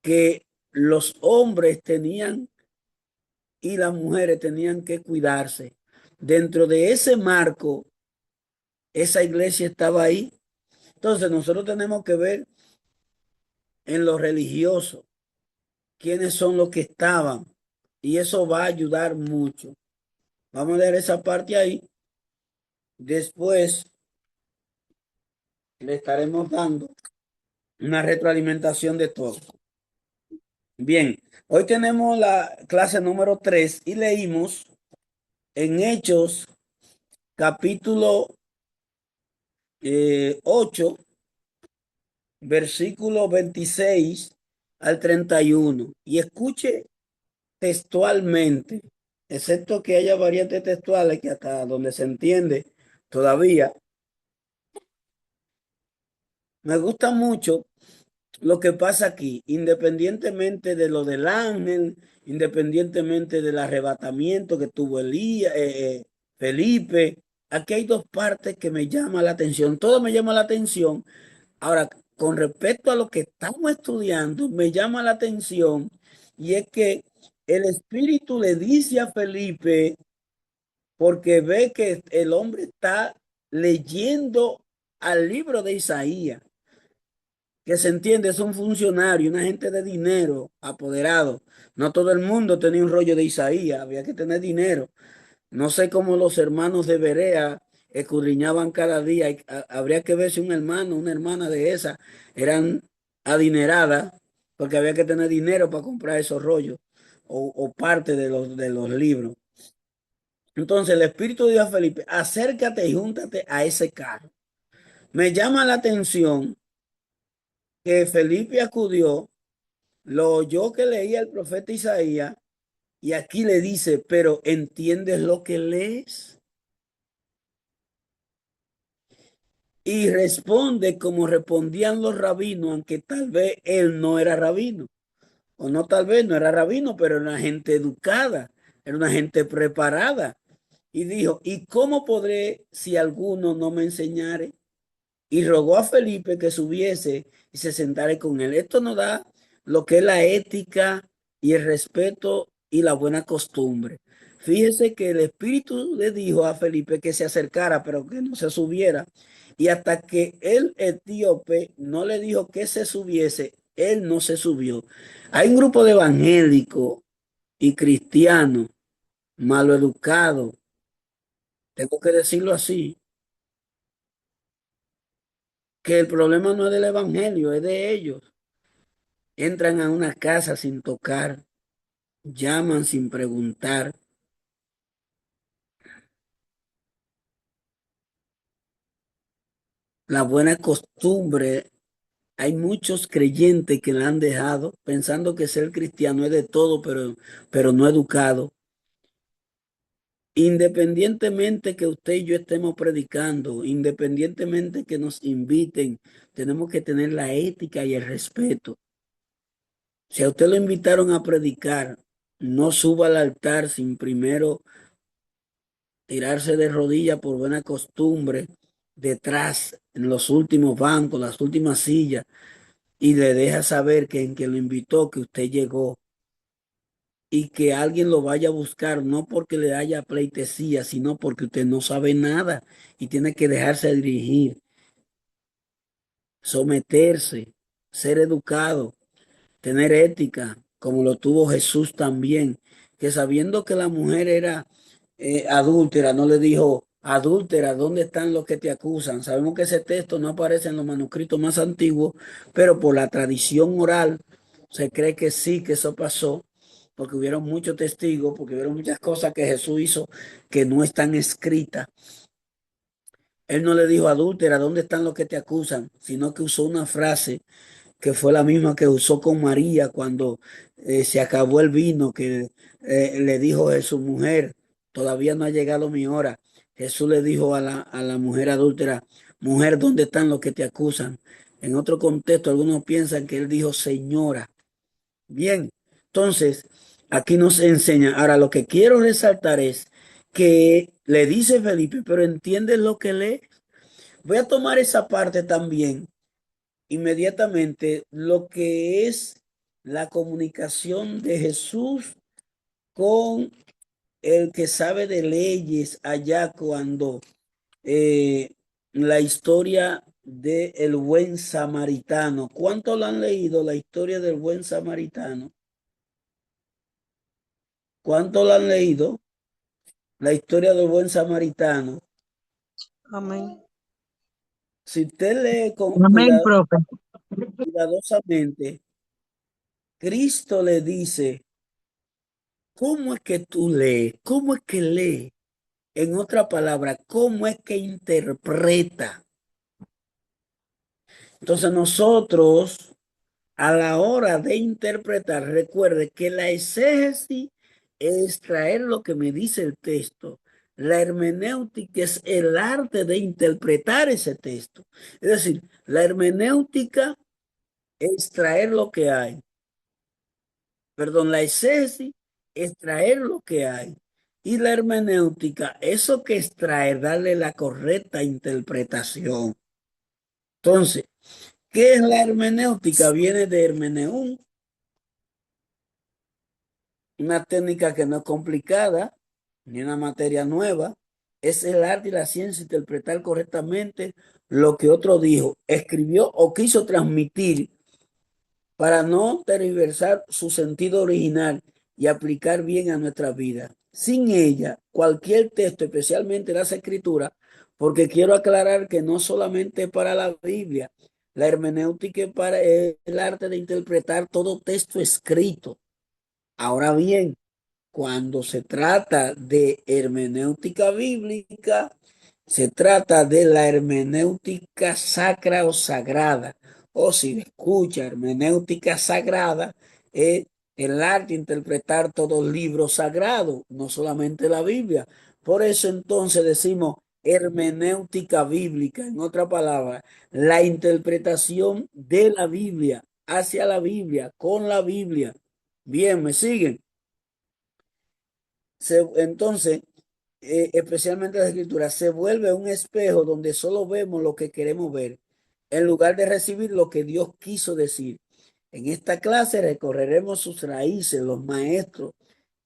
que los hombres tenían y las mujeres tenían que cuidarse. Dentro de ese marco, esa iglesia estaba ahí. Entonces nosotros tenemos que ver en lo religioso quiénes son los que estaban, y eso va a ayudar mucho. Vamos a leer esa parte ahí. Después le estaremos dando una retroalimentación de todo. Bien, hoy tenemos la clase número 3 y leímos en Hechos capítulo 8, versículo 26 al 31. Y escuche textualmente, excepto que haya variantes textuales que hasta donde se entiende todavía. Me gusta mucho lo que pasa aquí, independientemente de lo del ángel, independientemente del arrebatamiento que tuvo Felipe. Aquí hay dos partes que me llaman la atención. Todo me llama la atención. Ahora, con respecto a lo que estamos estudiando, me llama la atención, y es que el Espíritu le dice a Felipe, porque ve que el hombre está leyendo al libro de Isaías, que se entiende, es un funcionario, una gente de dinero, apoderado. No todo el mundo tenía un rollo de Isaías, había que tener dinero. No sé cómo los hermanos de Berea escudriñaban cada día. Habría que ver si un hermano, una hermana de esa eran adineradas, porque había que tener dinero para comprar esos rollos o parte de los libros. Entonces el Espíritu dijo a Felipe, acércate y júntate a ese carro. Me llama la atención que Felipe acudió, lo oyó que leía el profeta Isaías, y aquí le dice, pero ¿entiendes lo que lees? Y responde como respondían los rabinos, aunque tal vez él no era rabino, o no tal vez no era rabino, pero era una gente educada, era una gente preparada. y dijo, ¿y cómo podré si alguno no me enseñare? Y rogó a Felipe que subiese y se sentara con él. Esto nos da lo que es la ética y el respeto y la buena costumbre. Fíjese que el Espíritu le dijo a Felipe que se acercara, pero que no se subiera. Y hasta que el etíope no le dijo que se subiese, él no se subió. Hay un grupo de evangélicos y cristianos maloeducados, tengo que decirlo así, que el problema no es del evangelio, es de ellos. Entran a una casa sin tocar, llaman sin preguntar. La buena costumbre, hay muchos creyentes que la han dejado pensando que ser cristiano es de todo, pero no educado. Independientemente que usted y yo estemos predicando, independientemente que nos inviten, tenemos que tener la ética y el respeto. Si a usted lo invitaron a predicar, no suba al altar sin primero tirarse de rodillas por buena costumbre, detrás, en los últimos bancos, las últimas sillas, y le deja saber que en que lo invitó, que usted llegó, y que alguien lo vaya a buscar, no porque le haya pleitesía, sino porque usted no sabe nada y tiene que dejarse dirigir, someterse, ser educado, tener ética, como lo tuvo Jesús también, que sabiendo que la mujer era adúltera, no le dijo, adúltera, ¿dónde están los que te acusan? Sabemos que ese texto no aparece en los manuscritos más antiguos, pero por la tradición oral se cree que sí, que eso pasó, porque hubieron muchos testigos, porque hubieron muchas cosas que Jesús hizo que no están escritas. Él no le dijo adúltera, ¿dónde están los que te acusan? Sino que usó una frase que fue la misma que usó con María cuando se acabó el vino, que le dijo a su mujer, todavía no ha llegado mi hora. Jesús le dijo a la mujer adúltera, mujer, ¿dónde están los que te acusan? En otro contexto, algunos piensan que él dijo señora. Bien, entonces, aquí nos enseña. Ahora, lo que quiero resaltar es que le dice Felipe, pero ¿entiendes lo que lee? Voy a tomar esa parte también inmediatamente lo que es la comunicación de Jesús con el que sabe de leyes allá cuando eh, la historia del buen samaritano. ¿Cuánto lo han leído la historia del buen samaritano? ¿Cuánto lo han leído la historia del buen samaritano? Amén. Si usted lee con Amén, profe. cuidadosamente, Cristo le dice, ¿cómo es que tú lees? ¿Cómo es que lee? En otra palabra, ¿cómo es que interpreta? Entonces nosotros, a la hora de interpretar, recuerde que la exégesis es traer lo que me dice el texto. La hermenéutica es el arte de interpretar ese texto. Es decir, la hermenéutica es traer lo que hay. Perdón, la exégesis es traer lo que hay. Y la hermenéutica, eso que extraer, darle la correcta interpretación. Entonces, ¿qué es la hermenéutica? Viene de hermeneún, una técnica que no es complicada, ni una materia nueva. Es el arte y la ciencia interpretar correctamente lo que otro dijo, escribió o quiso transmitir para no tergiversar su sentido original y aplicar bien a nuestra vida. Sin ella, cualquier texto, especialmente las escrituras, porque quiero aclarar que no solamente para la Biblia, la hermenéutica es para el arte de interpretar todo texto escrito. Ahora bien, cuando se trata de hermenéutica bíblica, se trata de la hermenéutica sacra o sagrada. O si escucha hermenéutica sagrada, es el arte de interpretar todo libro sagrado, no solamente la Biblia. Por eso entonces decimos hermenéutica bíblica, en otra palabra, la interpretación de la Biblia, hacia la Biblia, con la Biblia. Bien, ¿me siguen? Entonces, especialmente la escritura, se vuelve un espejo donde solo vemos lo que queremos ver, en lugar de recibir lo que Dios quiso decir. En esta clase recorreremos sus raíces, los maestros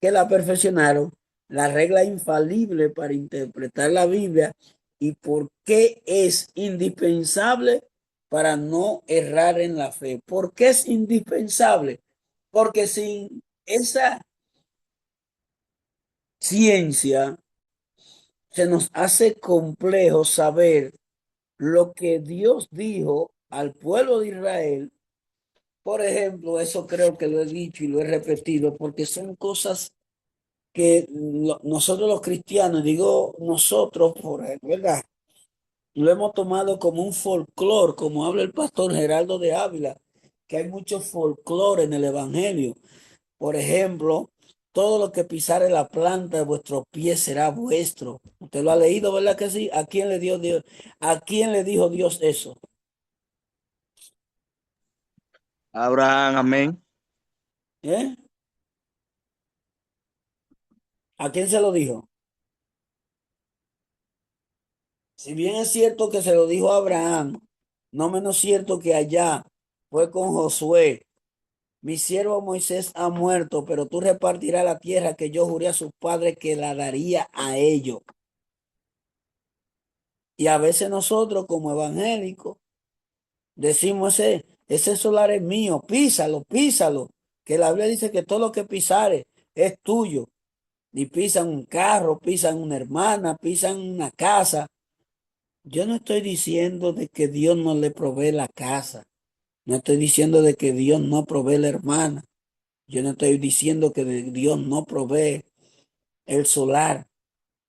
que la perfeccionaron, la regla infalible para interpretar la Biblia y por qué es indispensable para no errar en la fe. ¿Por qué es indispensable? Porque sin esa ciencia se nos hace complejo saber lo que Dios dijo al pueblo de Israel. Por ejemplo, eso creo que lo he dicho y lo he repetido porque son cosas que nosotros los cristianos, digo nosotros, ¿verdad? Lo hemos tomado como un folclore, como habla el pastor Geraldo de Ávila, que hay mucho folclore en el Evangelio. Por ejemplo, todo lo que pisare la planta de vuestros pies será vuestro. Usted lo ha leído, ¿verdad que sí? ¿A quién le dio Dios? ¿A quién le dijo Dios eso? Abraham, amén. ¿Eh? ¿A quién se lo dijo? Si bien es cierto que se lo dijo a Abraham, no menos cierto que allá fue con Josué. Mi siervo Moisés ha muerto, pero tú repartirás la tierra que yo juré a sus padres que la daría a ellos. Y a veces nosotros como evangélicos decimos, ese solar es mío, písalo, písalo. Que la Biblia dice que todo lo que pisare es tuyo. Y pisan un carro, pisan una hermana, pisan una casa. Yo no estoy diciendo de que Dios no le provee la casa. No estoy diciendo de que Dios no provee la hermana. Yo no estoy diciendo que Dios no provee el solar.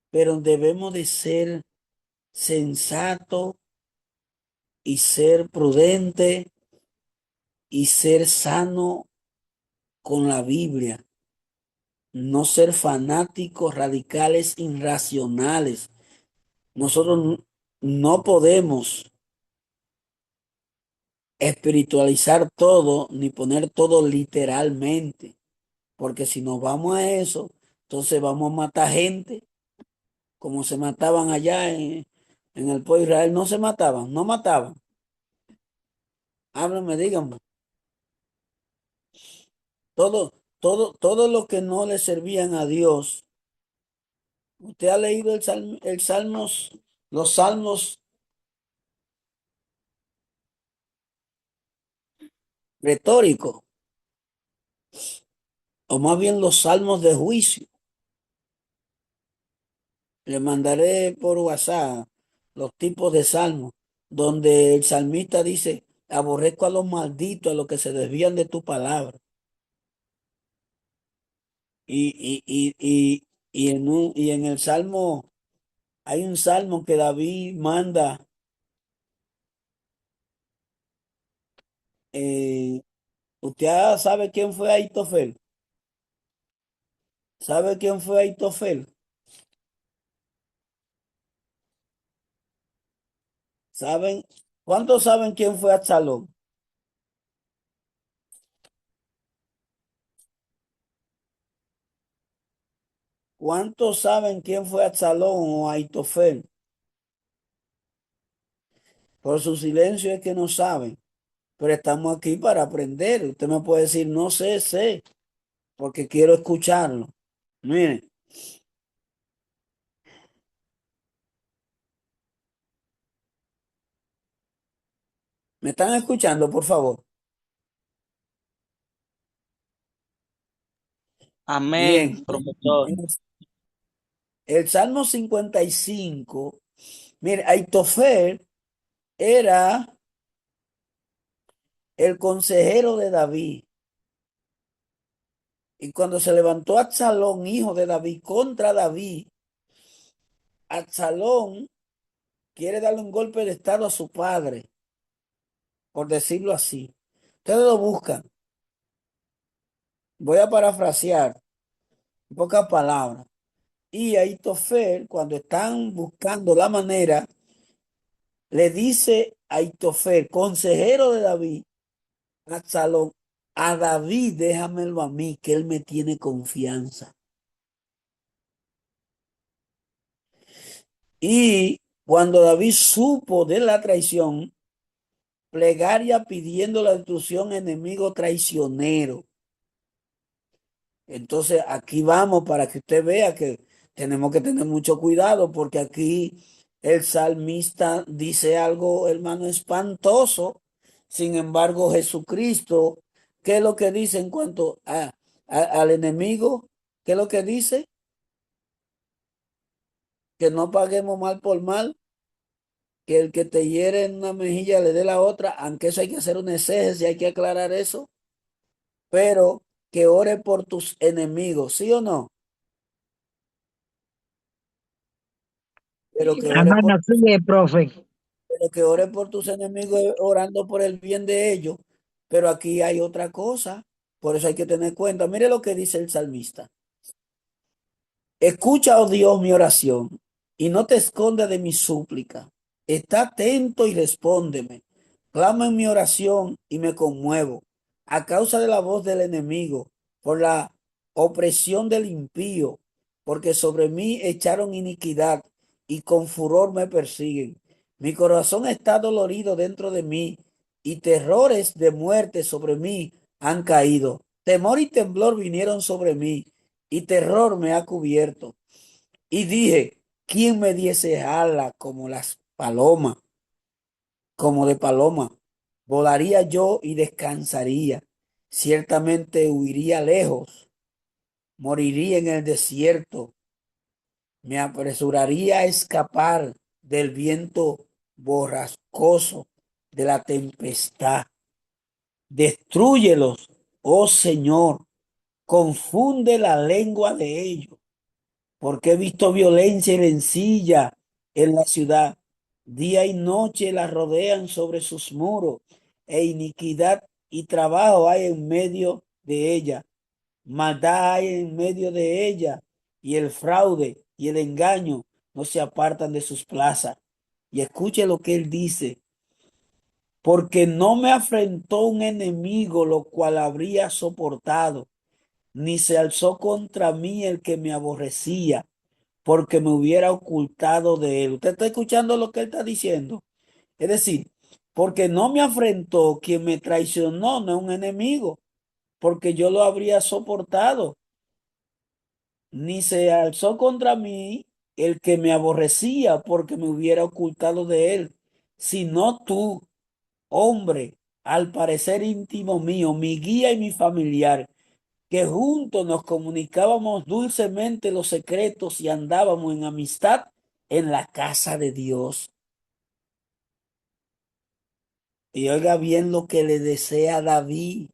Pero debemos de ser sensatos y ser prudentes y ser sano con la Biblia. No ser fanáticos, radicales, irracionales. Nosotros no podemos espiritualizar todo ni poner todo literalmente, porque si nos vamos a eso, entonces vamos a matar gente como se mataban allá en el pueblo de Israel. No se mataban, no mataban. Háblenme, díganme. Todo lo que no le servían a Dios. Usted ha leído el Salmos, los salmos retóricos, o más bien los salmos de juicio. Le mandaré por WhatsApp los tipos de salmos, donde el salmista dice, aborrezco a los malditos, a los que se desvían de tu palabra. Y en el salmo, hay un salmo que David manda, ¿usted sabe quién fue Aitofel? ¿Sabe quién fue Aitofel? ¿Saben? ¿Cuántos saben quién fue Absalón? ¿Cuántos saben quién fue Absalón o Aitofel? Por su silencio es que no saben, pero estamos aquí para aprender. Usted me puede decir, no sé, sé, porque quiero escucharlo. Miren, ¿me están escuchando, por favor? Amén, Bien. profesor. El Salmo 55, mire, Aitofel era el consejero de David. Y cuando se levantó Absalón, hijo de David, contra David, Absalón quiere darle un golpe de estado a su padre, por decirlo así. Ustedes lo buscan. Voy a parafrasear en pocas palabras. Y Aitofel, cuando están buscando la manera, le dice a Aitofel, consejero de David, a Absalón, a David déjamelo a mí, que él me tiene confianza. Y cuando David supo de la traición, plegaria pidiendo la destrucción enemigo traicionero. Entonces aquí vamos para que usted vea que tenemos que tener mucho cuidado porque aquí el salmista dice algo, hermano, espantoso. Sin embargo, Jesucristo, ¿qué es lo que dice en cuanto al enemigo? ¿Qué es lo que dice? Que no paguemos mal por mal, que el que te hiere en una mejilla le dé la otra, aunque eso hay que hacer un exégesis, hay que aclarar eso, pero que ore por tus enemigos, ¿sí o no? Pero que ore por, Hermano, sigue, profe. pero que ore por tus enemigos orando por el bien de ellos. Pero aquí hay otra cosa, por eso hay que tener cuenta. Mire lo que dice el salmista. Escucha, oh Dios, mi oración, y no te escondas de mi súplica. Está atento y respóndeme. Clamo en mi oración y me conmuevo a causa de la voz del enemigo, por la opresión del impío, porque sobre mí echaron iniquidad y con furor me persiguen. Mi corazón está dolorido dentro de mí y terrores de muerte sobre mí han caído. Temor y temblor vinieron sobre mí y terror me ha cubierto. Y dije, ¿quién me diese alas como las palomas, como de paloma? Volaría yo y descansaría. Ciertamente huiría lejos, moriría en el desierto. Me apresuraría a escapar del viento borrascoso, de la tempestad. Destrúyelos, oh Señor, confunde la lengua de ellos porque he visto violencia y rencilla en la ciudad. Día y noche la rodean sobre sus muros, e iniquidad y trabajo hay en medio de ella. Maldad hay en medio de ella, y el fraude y el engaño no se apartan de sus plazas. Y escuche lo que él dice, porque no me afrentó un enemigo, lo cual habría soportado, ni se alzó contra mí el que me aborrecía porque me hubiera ocultado de él. ¿Usted está escuchando lo que él está diciendo? Es decir, porque no me afrentó quien me traicionó, no es un enemigo, porque yo lo habría soportado, ni se alzó contra mí el que me aborrecía, porque me hubiera ocultado de él, sino tú, hombre, al parecer íntimo mío, mi guía y mi familiar, que juntos nos comunicábamos dulcemente los secretos y andábamos en amistad en la casa de Dios. Y oiga bien lo que le desea David.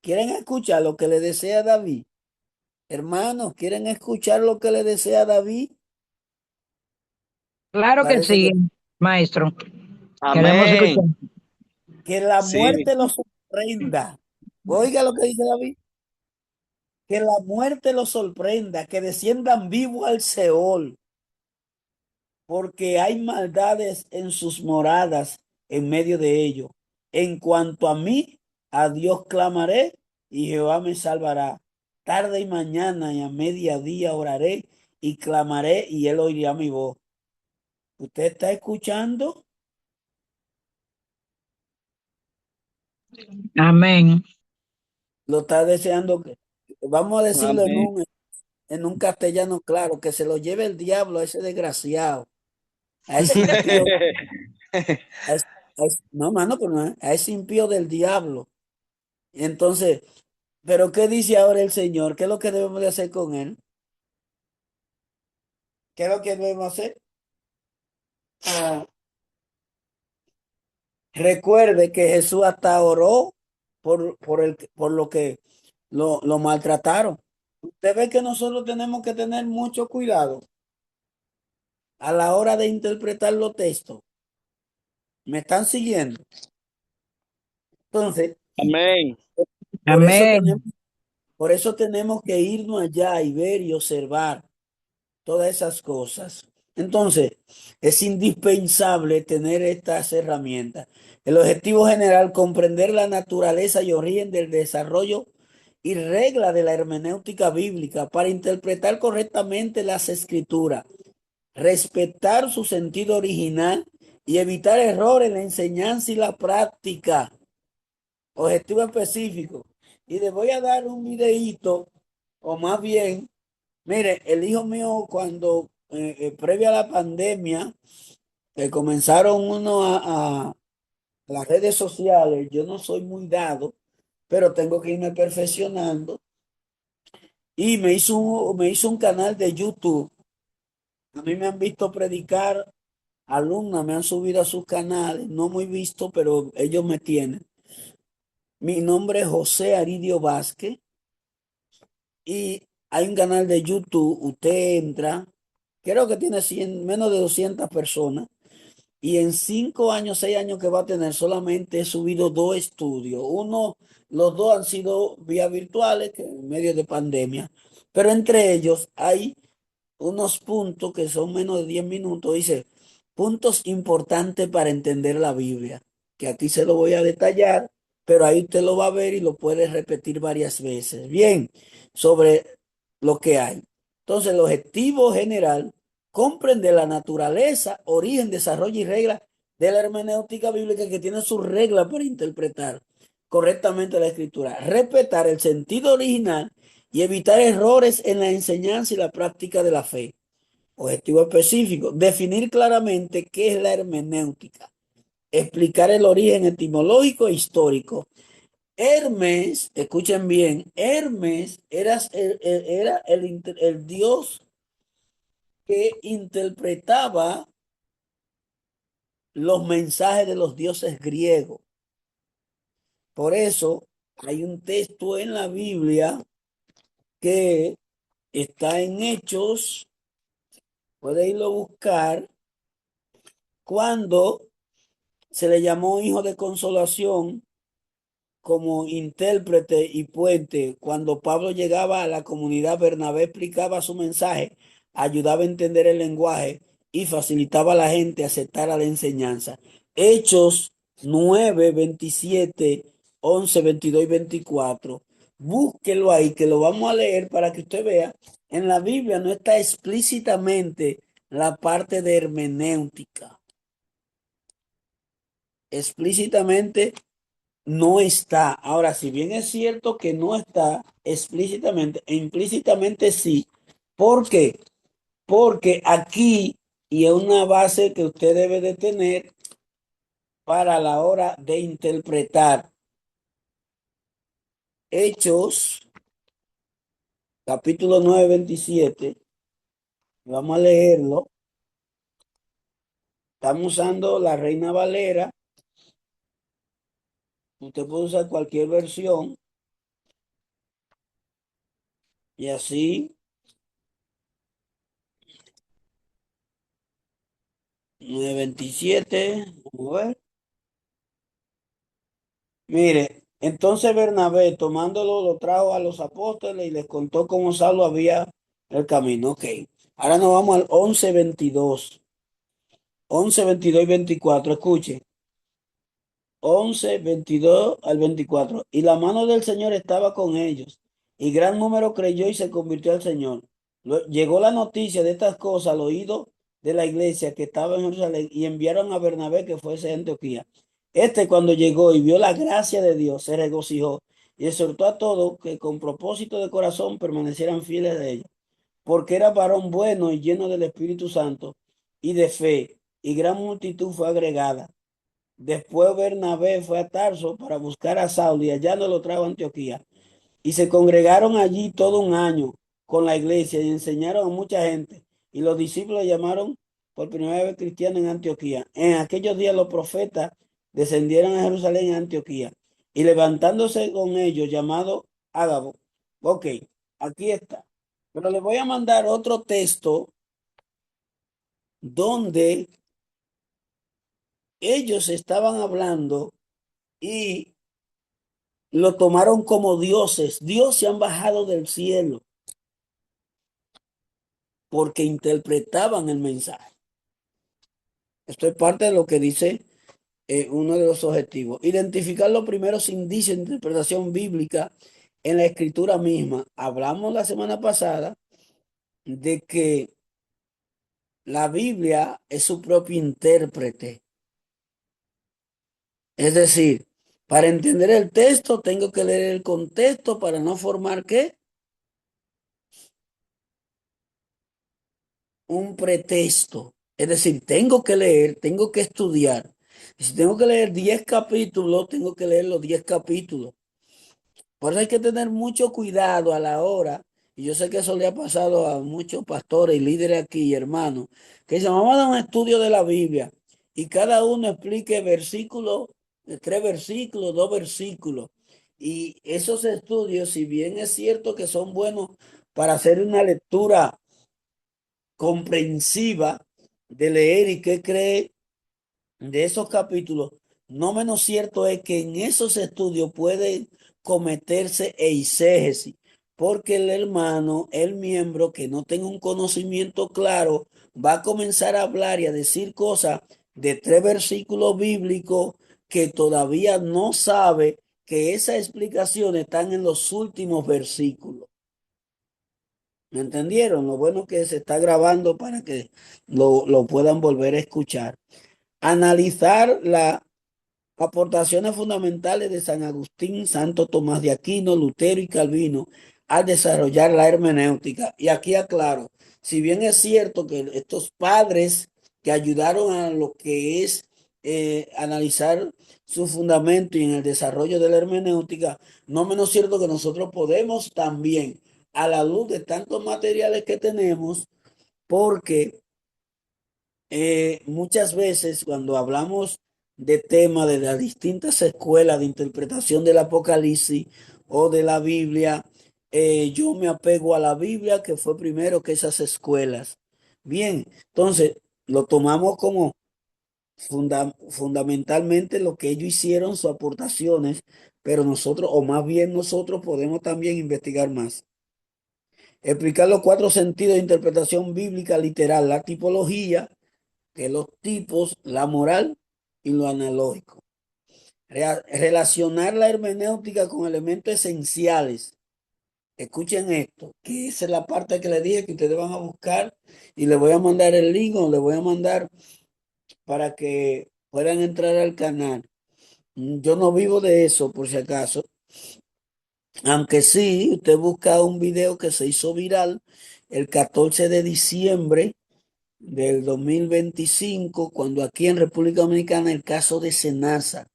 ¿Quieren escuchar lo que le desea David? Hermanos, ¿quieren escuchar lo que le desea David? Claro que Parece sí, maestro. Queremos escuchar. Amén. que la Sí. muerte lo sorprenda. Oiga lo que dice David. Que la muerte lo sorprenda, que desciendan vivos al Seol, porque hay maldades en sus moradas en medio de ellos. En cuanto a mí, a Dios clamaré y Jehová me salvará. Tarde y mañana y a mediodía oraré y clamaré y él oirá mi voz. ¿Usted está escuchando? Amén. Lo está deseando. Vamos a decirlo Amén. en un castellano claro, que se lo lleve el diablo a ese desgraciado, a ese impío, no, mano, pero no, a ese impío del diablo. Entonces, pero ¿qué dice ahora el Señor? ¿Qué es lo que debemos de hacer con él? ¿Qué es lo que debemos hacer? Ah, recuerde que Jesús hasta oró por lo que lo maltrataron. Usted ve que nosotros tenemos que tener mucho cuidado a la hora de interpretar los textos. ¿Me están siguiendo? Entonces, Amén. por eso Amén. por eso tenemos que irnos allá y ver y observar todas esas cosas. Entonces, es indispensable tener estas herramientas. El objetivo general, comprender la naturaleza y origen del desarrollo y regla de la hermenéutica bíblica para interpretar correctamente las escrituras. respetar su sentido original y evitar errores en la enseñanza y la práctica. Objetivo específico. Y les voy a dar un videíto, o más bien, mire, el hijo mío cuando, previo a la pandemia, que comenzaron uno a las redes sociales, yo no soy muy dado, pero tengo que irme perfeccionando. Y me hizo un canal de YouTube. A mí me han visto predicar, alumnas me han subido a sus canales, no muy visto, pero ellos me tienen. Mi nombre es José Aridio Vázquez y hay un canal de YouTube, usted entra, creo que tiene menos de 200 personas y en 5 años, 6 años que va a tener, solamente he subido 2 estudios. Los dos han sido vía virtuales, que en medio de pandemia, pero entre ellos hay unos puntos que son menos de 10 minutos. Dice, puntos importantes para entender la Biblia, que aquí se lo voy a detallar, pero ahí usted lo va a ver y lo puede repetir varias veces. Bien, sobre lo que hay. Entonces, el objetivo general comprende la naturaleza, origen, desarrollo y reglas de la hermenéutica bíblica, que tiene sus reglas para interpretar correctamente la escritura, respetar el sentido original y evitar errores en la enseñanza y la práctica de la fe. Objetivo específico, definir claramente qué es la hermenéutica, explicar el origen etimológico e histórico. Hermes, escuchen bien, Hermes era el dios que interpretaba los mensajes de los dioses griegos. Por eso hay un texto en la Biblia que está en Hechos, puede irlo a buscar, cuando se le llamó hijo de consolación como intérprete y puente. Cuando Pablo llegaba a la comunidad, Bernabé explicaba su mensaje, ayudaba a entender el lenguaje y facilitaba a la gente a aceptar la enseñanza. Hechos 9, 27, 11, 22 y 24. Búsquelo ahí, que lo vamos a leer para que usted vea. En la Biblia no está explícitamente la parte de hermenéutica. Explícitamente no está. Ahora, si bien es cierto que no está explícitamente, e implícitamente sí. ¿Por qué? Porque aquí, y es una base que usted debe de tener para la hora de interpretar. Hechos, capítulo 9, 27. Vamos a leerlo. Estamos usando la Reina Valera. Usted puede usar cualquier versión. Y así, 9:27. Vamos a ver. Mire, entonces Bernabé, tomándolo, lo trajo a los apóstoles y les contó cómo Saulo había el camino. Ok, ahora nos vamos al 11:22. 11:22 y 24. Escuche. 11:22 al 24. Y la mano del Señor estaba con ellos, y gran número creyó y se convirtió al Señor. Llegó la noticia de estas cosas al oído de la iglesia que estaba en Jerusalén, y enviaron a Bernabé que fuese a Antioquía. Cuando llegó y vio la gracia de Dios, se regocijó y exhortó a todos que con propósito de corazón permanecieran fieles de ella, porque era varón bueno y lleno del Espíritu Santo y de fe, y gran multitud fue agregada. Después Bernabé fue a Tarso para buscar a Saulo y allá no lo trajo a Antioquía. Y se congregaron allí todo un año con la iglesia y enseñaron a mucha gente. Y los discípulos llamaron por primera vez cristianos en Antioquía. En aquellos días los profetas descendieron a Jerusalén en Antioquía. Y levantándose con ellos, llamado Ágabo. Ok, aquí está. Pero les voy a mandar otro texto donde ellos estaban hablando y lo tomaron como dioses. Dios se han bajado del cielo porque interpretaban el mensaje. Esto es parte de lo que dice uno de los objetivos. Identificar los primeros indicios de interpretación bíblica en la escritura misma. Hablamos la semana pasada de que La Biblia es su propio intérprete. Es decir, para entender el texto tengo que leer el contexto para no formar ¿qué? Un pretexto. Es decir, tengo que leer, tengo que estudiar. Y si tengo que leer 10 capítulos, tengo que leer los 10 capítulos. Por eso hay que tener mucho cuidado a la hora, y yo sé que eso le ha pasado a muchos pastores y líderes aquí, y hermanos, que dicen, vamos a dar un estudio de la Biblia, y cada uno explique versículos, 3 versículos, 2 versículos. Y esos estudios, si bien es cierto que son buenos para hacer una lectura comprensiva de leer y qué cree de esos capítulos, no menos cierto es que en esos estudios puede cometerse eisegesis, porque el hermano, el miembro que no tenga un conocimiento claro, va a comenzar a hablar y a decir cosas de 3 versículos bíblicos que todavía no sabe que esas explicaciones están en los últimos versículos. ¿Me entendieron? Lo bueno que se está grabando para que lo puedan volver a escuchar. Analizar las aportaciones fundamentales de San Agustín, Santo Tomás de Aquino, Lutero y Calvino al desarrollar la hermenéutica. Y aquí aclaro, si bien es cierto que estos padres que ayudaron a lo que es analizar su fundamento y en el desarrollo de la hermenéutica, no menos cierto que nosotros podemos también, a la luz de tantos materiales que tenemos, porque muchas veces cuando hablamos de temas de las distintas escuelas de interpretación del Apocalipsis o de la Biblia, yo me apego a la Biblia que fue primero que esas escuelas. Bien, entonces lo tomamos como fundamentalmente lo que ellos hicieron, sus aportaciones, pero nosotros, o más bien nosotros, podemos también investigar más. Explicar los 4 sentidos de interpretación bíblica literal, la tipología, que los tipos, la moral y lo analógico. Relacionar la hermenéutica con elementos esenciales. Escuchen esto, que esa es la parte que les dije que ustedes van a buscar y les voy a mandar el link o les voy a mandar para que puedan entrar al canal. Yo no vivo de eso, por si acaso. Aunque sí, usted busca un video que se hizo viral el 14 de diciembre del 2025, cuando aquí en República Dominicana el caso de Senasa,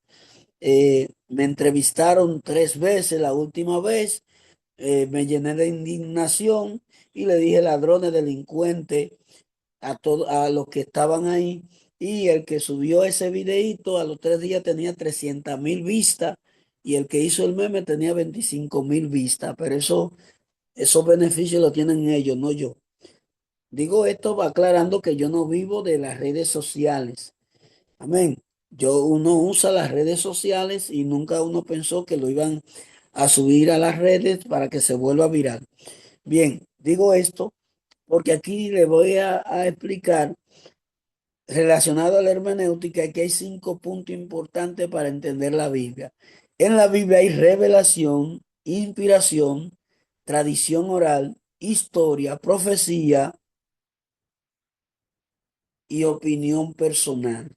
me entrevistaron 3 veces, la última vez me llené de indignación y le dije ladrones, delincuentes a los que estaban ahí, y el que subió ese videíto a los 3 días tenía 300,000 vistas y el que hizo el meme tenía 25,000 vistas, pero esos beneficios los tienen ellos, no yo. Digo esto va aclarando que yo no vivo de las redes sociales. Amén. Uno usa las redes sociales y nunca uno pensó que lo iban a subir a las redes para que se vuelva viral. Bien, digo esto porque aquí le voy a explicar relacionado a la hermenéutica que hay 5 puntos importantes para entender la Biblia. En la Biblia hay revelación, inspiración, tradición oral, historia, profecía y opinión personal.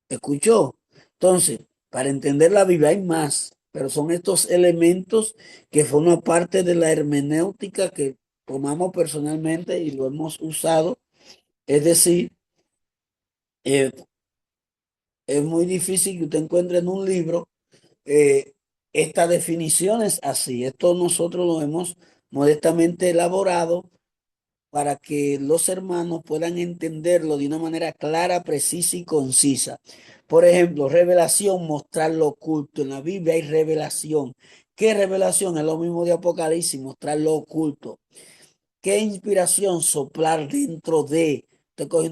¿Escuchó? Entonces, para entender la Biblia hay más, pero son estos elementos que forman parte de la hermenéutica que tomamos personalmente y lo hemos usado. Es decir, eh, es muy difícil que usted encuentre en un libro estas definiciones así. Esto nosotros lo hemos modestamente elaborado para que los hermanos puedan entenderlo de una manera clara, precisa y concisa. Por ejemplo, revelación, mostrar lo oculto. En la Biblia hay revelación. ¿Qué revelación? Es lo mismo de Apocalipsis, mostrar lo oculto. ¿Qué inspiración? Soplar dentro de. Usted coge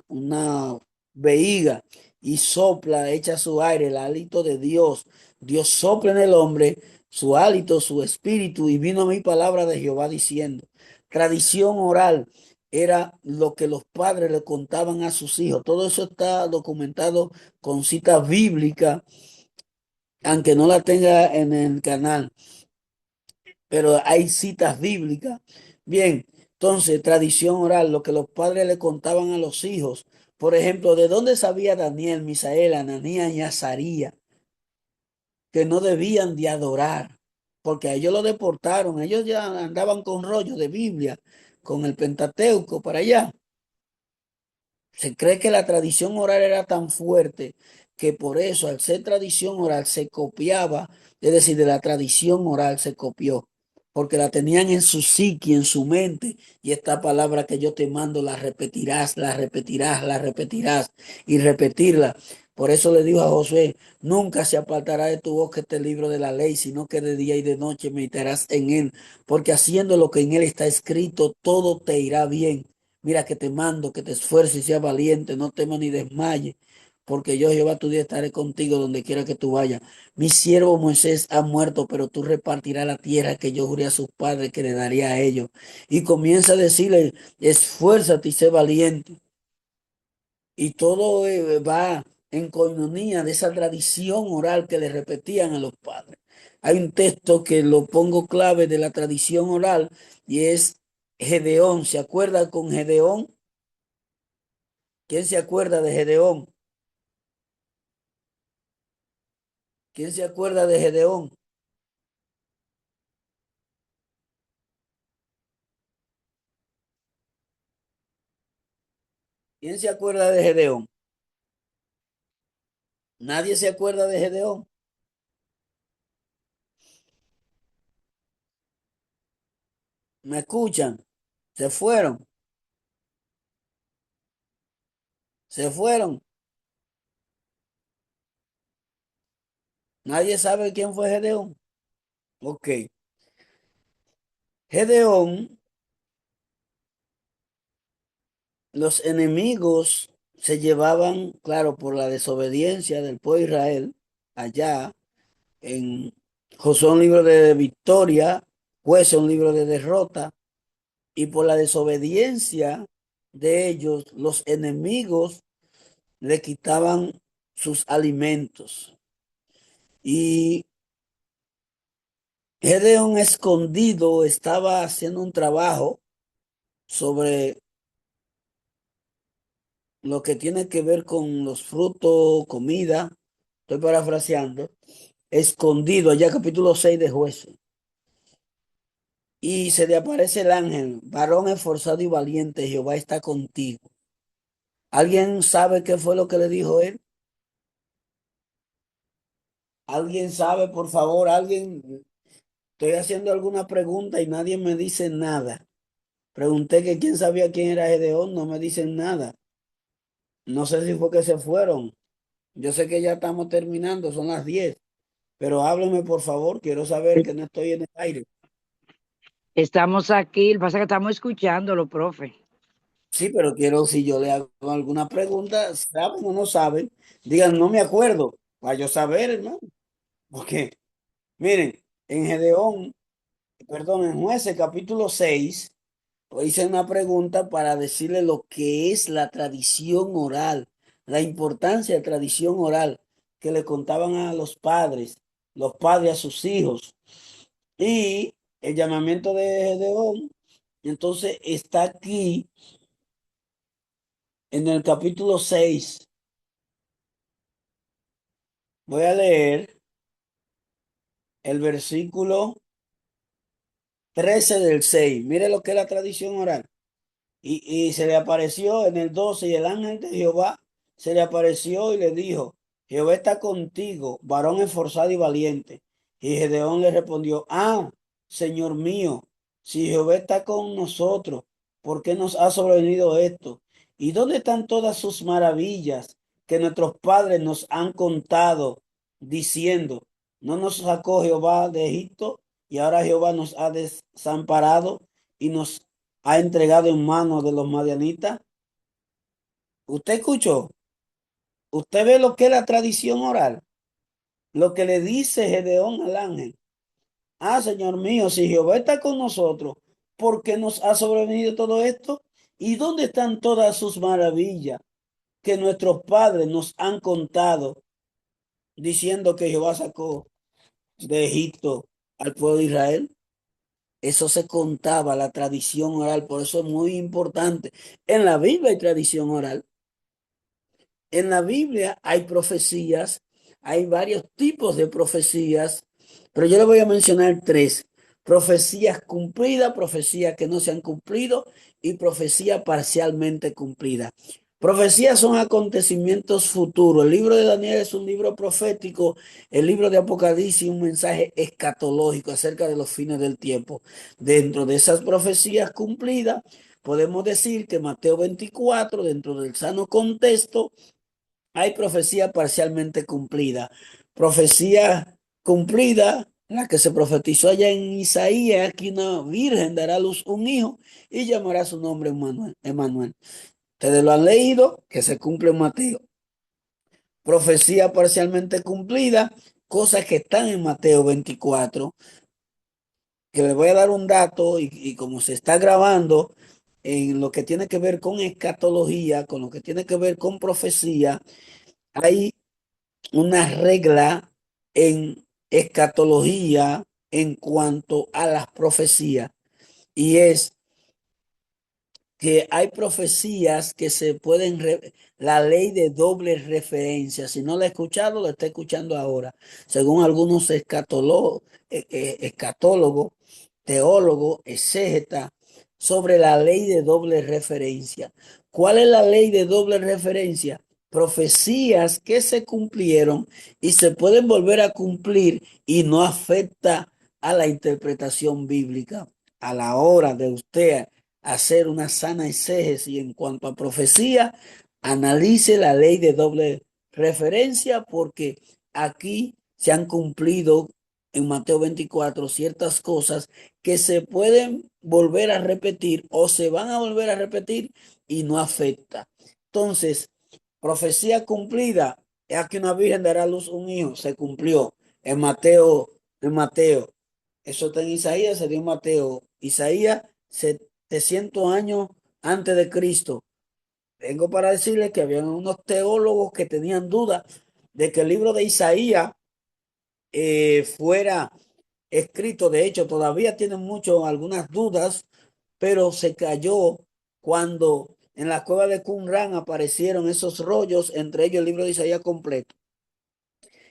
una vejiga y sopla, echa su aire, el hálito de Dios. Dios sopla en el hombre su hálito, su espíritu, y vino mi palabra de Jehová diciendo. Tradición oral era lo que los padres le contaban a sus hijos. Todo eso está documentado con citas bíblicas, aunque no la tenga en el canal, pero hay citas bíblicas. Bien, Entonces, tradición oral, lo que los padres le contaban a los hijos. Por ejemplo, ¿de dónde sabía Daniel, Misael, Ananías y Azaría que no debían de adorar? Porque a ellos lo deportaron, ellos ya andaban con rollos de Biblia, con el Pentateuco para allá. Se cree que la tradición oral era tan fuerte que por eso, al ser tradición oral, se copiaba, es decir, de la tradición oral se copió, porque la tenían en su psique, en su mente, y esta palabra que yo te mando la repetirás, la repetirás, la repetirás, y repetirla. Por eso le dijo a Josué, nunca se apartará de tu boca este libro de la ley, sino que de día y de noche meditarás en él, porque haciendo lo que en él está escrito, todo te irá bien. Mira que te mando, que te esfuerces y seas valiente, no temas ni desmayes, porque yo, Jehová, tu Dios, estaré contigo donde quiera que tú vayas. Mi siervo Moisés ha muerto, pero tú repartirás la tierra que yo juré a sus padres que le daría a ellos. Y comienza a decirle, esfuérzate y sé valiente. Y todo va en coinonía de esa tradición oral que le repetían a los padres. Hay un texto que lo pongo clave de la tradición oral y es Gedeón. ¿Se acuerda con Gedeón? ¿Quién se acuerda de Gedeón? ¿Quién se acuerda de Gedeón? ¿Quién se acuerda de Gedeón? ¿Nadie se acuerda de Gedeón? ¿Me escuchan? Se fueron, se fueron. ¿Nadie sabe quién fue Gedeón? Ok. Gedeón, los enemigos se llevaban, claro, por la desobediencia del pueblo de Israel, allá en Josué un libro de victoria, Jueces un libro de derrota, y por la desobediencia de ellos, los enemigos le quitaban sus alimentos. Y Gedeón escondido estaba haciendo un trabajo sobre lo que tiene que ver con los frutos, comida, estoy parafraseando, escondido, allá capítulo 6 de Jueces. Y se le aparece el ángel, varón esforzado y valiente, Jehová está contigo. ¿Alguien sabe qué fue lo que le dijo él? ¿Alguien sabe, por favor? ¿Alguien? Estoy haciendo alguna pregunta y nadie me dice nada. Pregunté que quién sabía quién era Gedeón, no me dicen nada. No sé si fue que se fueron. Yo sé que ya estamos terminando, son las 10, pero hábleme por favor, quiero saber que no estoy en el aire. Estamos aquí, lo que pasa es que estamos escuchándolo, profe. Sí, pero quiero, si yo le hago alguna pregunta, ¿saben o no saben? Digan, no me acuerdo, para yo saber, hermano. Porque, miren, en Gedeón, perdón, en Jueces capítulo 6, hice una pregunta para decirle lo que es la tradición oral, la importancia de la tradición oral que le contaban a los padres a sus hijos, y el llamamiento de Gedeón. Entonces está aquí en el capítulo 6. Voy a leer el versículo 13 del 6. Mire lo que es la tradición oral. Y se le apareció en el 12 y el ángel de Jehová se le apareció y le dijo, Jehová está contigo, varón esforzado y valiente. Y Gedeón le respondió, Señor mío, si Jehová está con nosotros, ¿por qué nos ha sobrevenido esto? ¿Y dónde están todas sus maravillas que nuestros padres nos han contado, diciendo, no nos sacó Jehová de Egipto y ahora Jehová nos ha desamparado y nos ha entregado en manos de los madianitas? ¿Usted escuchó? ¿Usted ve lo que es la tradición oral? Lo que le dice Gedeón al ángel. Señor mío, si Jehová está con nosotros, ¿por qué nos ha sobrevenido todo esto? ¿Y dónde están todas sus maravillas que nuestros padres nos han contado, diciendo que Jehová sacó de Egipto al pueblo de Israel? Eso se contaba, la tradición oral, por eso es muy importante. En la Biblia hay tradición oral. En la Biblia hay profecías, hay varios tipos de profecías, pero yo le voy a mencionar tres. Profecías cumplidas, profecías que no se han cumplido y profecía parcialmente cumplida. Profecías son acontecimientos futuros. El libro de Daniel es un libro profético, el libro de Apocalipsis un mensaje escatológico acerca de los fines del tiempo. Dentro de esas profecías cumplidas, podemos decir que Mateo 24, dentro del sano contexto, hay profecía parcialmente cumplida. Profecía cumplida, la que se profetizó allá en Isaías, que una virgen dará a luz un hijo y llamará su nombre Emmanuel. Emmanuel. Ustedes lo han leído, que se cumple en Mateo. Profecía parcialmente cumplida, cosas que están en Mateo 24, que les voy a dar un dato y como se está grabando en lo que tiene que ver con escatología, con lo que tiene que ver con profecía, hay una regla en escatología en cuanto a las profecías y es que hay profecías que se pueden, la ley de doble referencia, si no la he escuchado, la está escuchando ahora, según algunos escatólogos, teólogos, exégetas, sobre la ley de doble referencia. ¿Cuál es la ley de doble referencia? Profecías que se cumplieron y se pueden volver a cumplir y no afecta a la interpretación bíblica. A la hora de usted hacer una sana exégesis en cuanto a profecía, analice la ley de doble referencia porque aquí se han cumplido en Mateo 24 ciertas cosas que se pueden volver a repetir o se van a volver a repetir y no afecta. Entonces, profecía cumplida, es aquí una virgen dará a luz un hijo, se cumplió en Mateo. Eso está en Isaías, se dio en Mateo. Isaías 700 años antes de Cristo. Vengo para decirles que había unos teólogos que tenían dudas de que el libro de Isaías fuera escrito. De hecho, todavía tienen algunas dudas, pero se cayó cuando en la cueva de Qumran aparecieron esos rollos, entre ellos el libro de Isaías completo.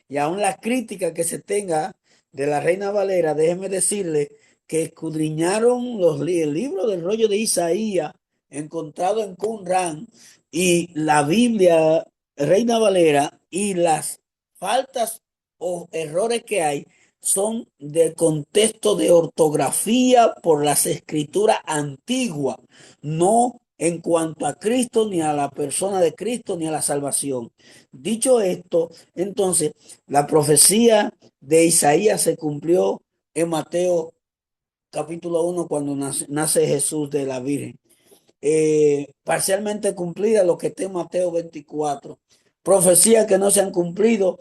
Y aún la crítica que se tenga de la Reina Valera, déjeme decirle que escudriñaron el libro del rollo de Isaías encontrado en Qumran y la Biblia Reina Valera y las faltas o errores que hay son del contexto de ortografía por las escrituras antiguas, no en cuanto a Cristo, ni a la persona de Cristo, ni a la salvación. Dicho esto, entonces, la profecía de Isaías se cumplió en Mateo capítulo 1 cuando nace Jesús de la Virgen. Parcialmente cumplida lo que está en Mateo 24. Profecías que no se han cumplido,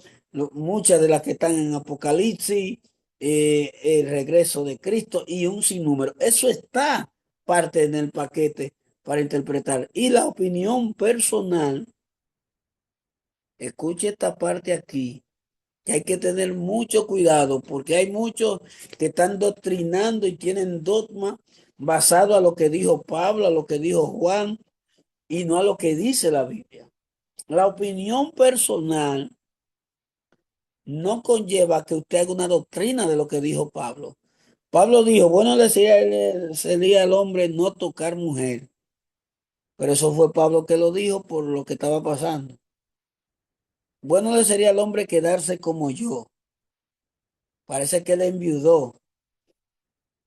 muchas de las que están en Apocalipsis, el regreso de Cristo y un sinnúmero. Eso está parte en el paquete para interpretar. Y la opinión personal, escuche esta parte aquí, que hay que tener mucho cuidado porque hay muchos que están doctrinando y tienen dogma basado a lo que dijo Pablo, a lo que dijo Juan y no a lo que dice la Biblia. La opinión personal no conlleva que usted haga una doctrina de lo que dijo Pablo. Pablo dijo, bueno, sería el hombre no tocar mujer. Pero eso fue Pablo que lo dijo por lo que estaba pasando. Bueno, le sería al hombre quedarse como yo. Parece que él enviudó.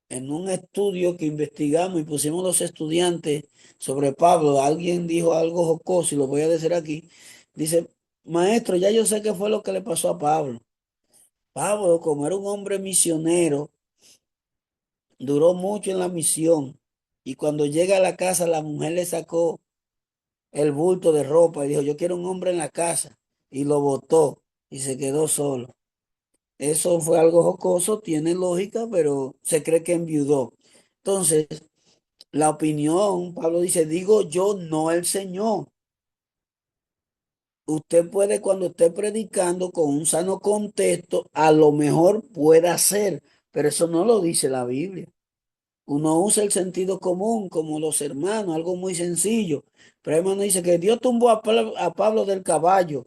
En un estudio que investigamos y pusimos los estudiantes sobre Pablo, alguien dijo algo jocoso y lo voy a decir aquí. Dice, maestro, ya yo sé qué fue lo que le pasó a Pablo. Pablo, como era un hombre misionero, duró mucho en la misión y cuando llega a la casa la mujer le sacó el bulto de ropa y dijo, yo quiero un hombre en la casa y lo botó y se quedó solo. Eso fue algo jocoso, tiene lógica, pero se cree que enviudó. Entonces, la opinión, Pablo dice, digo yo, no el Señor. Usted puede, cuando esté predicando con un sano contexto, a lo mejor pueda hacer, pero eso no lo dice la Biblia. Uno usa el sentido común como los hermanos, algo muy sencillo. Pero el hermano dice que Dios tumbó a Pablo del caballo.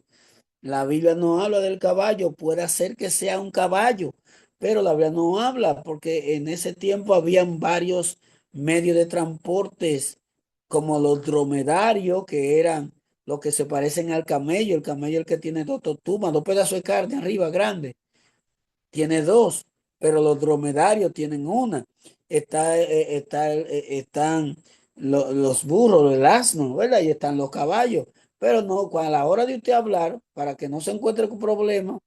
La Biblia no habla del caballo, puede ser que sea un caballo, pero la Biblia no habla porque en ese tiempo habían varios medios de transportes como los dromedarios, que eran los que se parecen al camello. El camello es el que tiene dos totumas, dos pedazos de carne arriba grande, tiene dos, pero los dromedarios tienen una. Están los burros, el asno, ¿verdad? Y están los caballos. Pero no, a la hora de usted hablar, para que no se encuentre con problemas,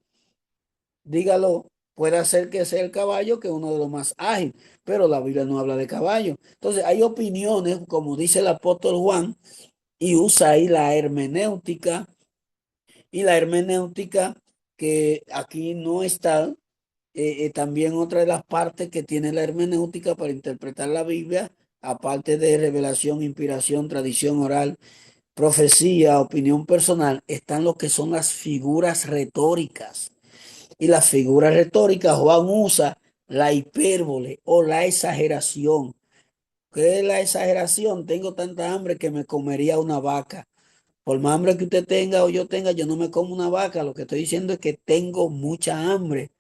dígalo, puede ser que sea el caballo, que es uno de los más ágiles, pero la Biblia no habla de caballo. Entonces, hay opiniones, como dice el apóstol Juan, y usa ahí la hermenéutica, y la hermenéutica que aquí no está, también otra de las partes que tiene la hermenéutica para interpretar la Biblia, aparte de revelación, inspiración, tradición oral, profecía, opinión personal, están lo que son las figuras retóricas. Y las figuras retóricas, Juan usa la hipérbole o la exageración. ¿Qué es la exageración? Tengo tanta hambre que me comería una vaca. Por más hambre que usted tenga o yo tenga, yo no me como una vaca. Lo que estoy diciendo es que tengo mucha hambre.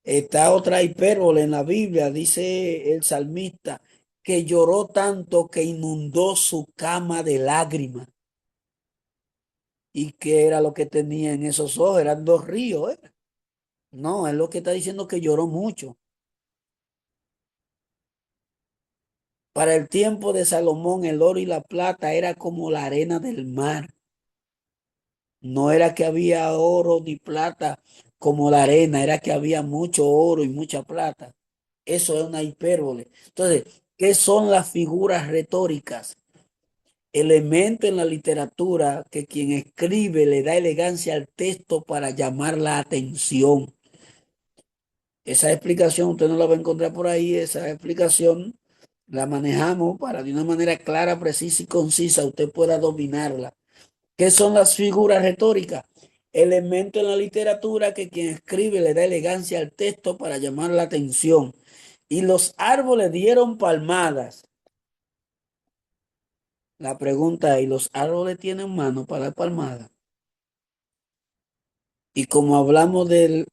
Está otra hipérbole en la Biblia, dice el salmista, que lloró tanto que inundó su cama de lágrimas. ¿Y qué era lo que tenía en esos ojos? Eran dos ríos, ¿eh? No, es lo que está diciendo que lloró mucho. Para el tiempo de Salomón, el oro y la plata era como la arena del mar. No era que había oro ni plata como la arena, era que había mucho oro y mucha plata. Eso es una hipérbole. Entonces, ¿qué son las figuras retóricas? Elemento en la literatura que quien escribe le da elegancia al texto para llamar la atención. Esa explicación usted no la va a encontrar por ahí, esa explicación la manejamos para de una manera clara, precisa y concisa usted pueda dominarla. ¿Qué son las figuras retóricas? Elemento en la literatura que quien escribe le da elegancia al texto para llamar la atención. Y los árboles dieron palmadas. La pregunta es, ¿y los árboles tienen mano para dar palmadas? Y como hablamos de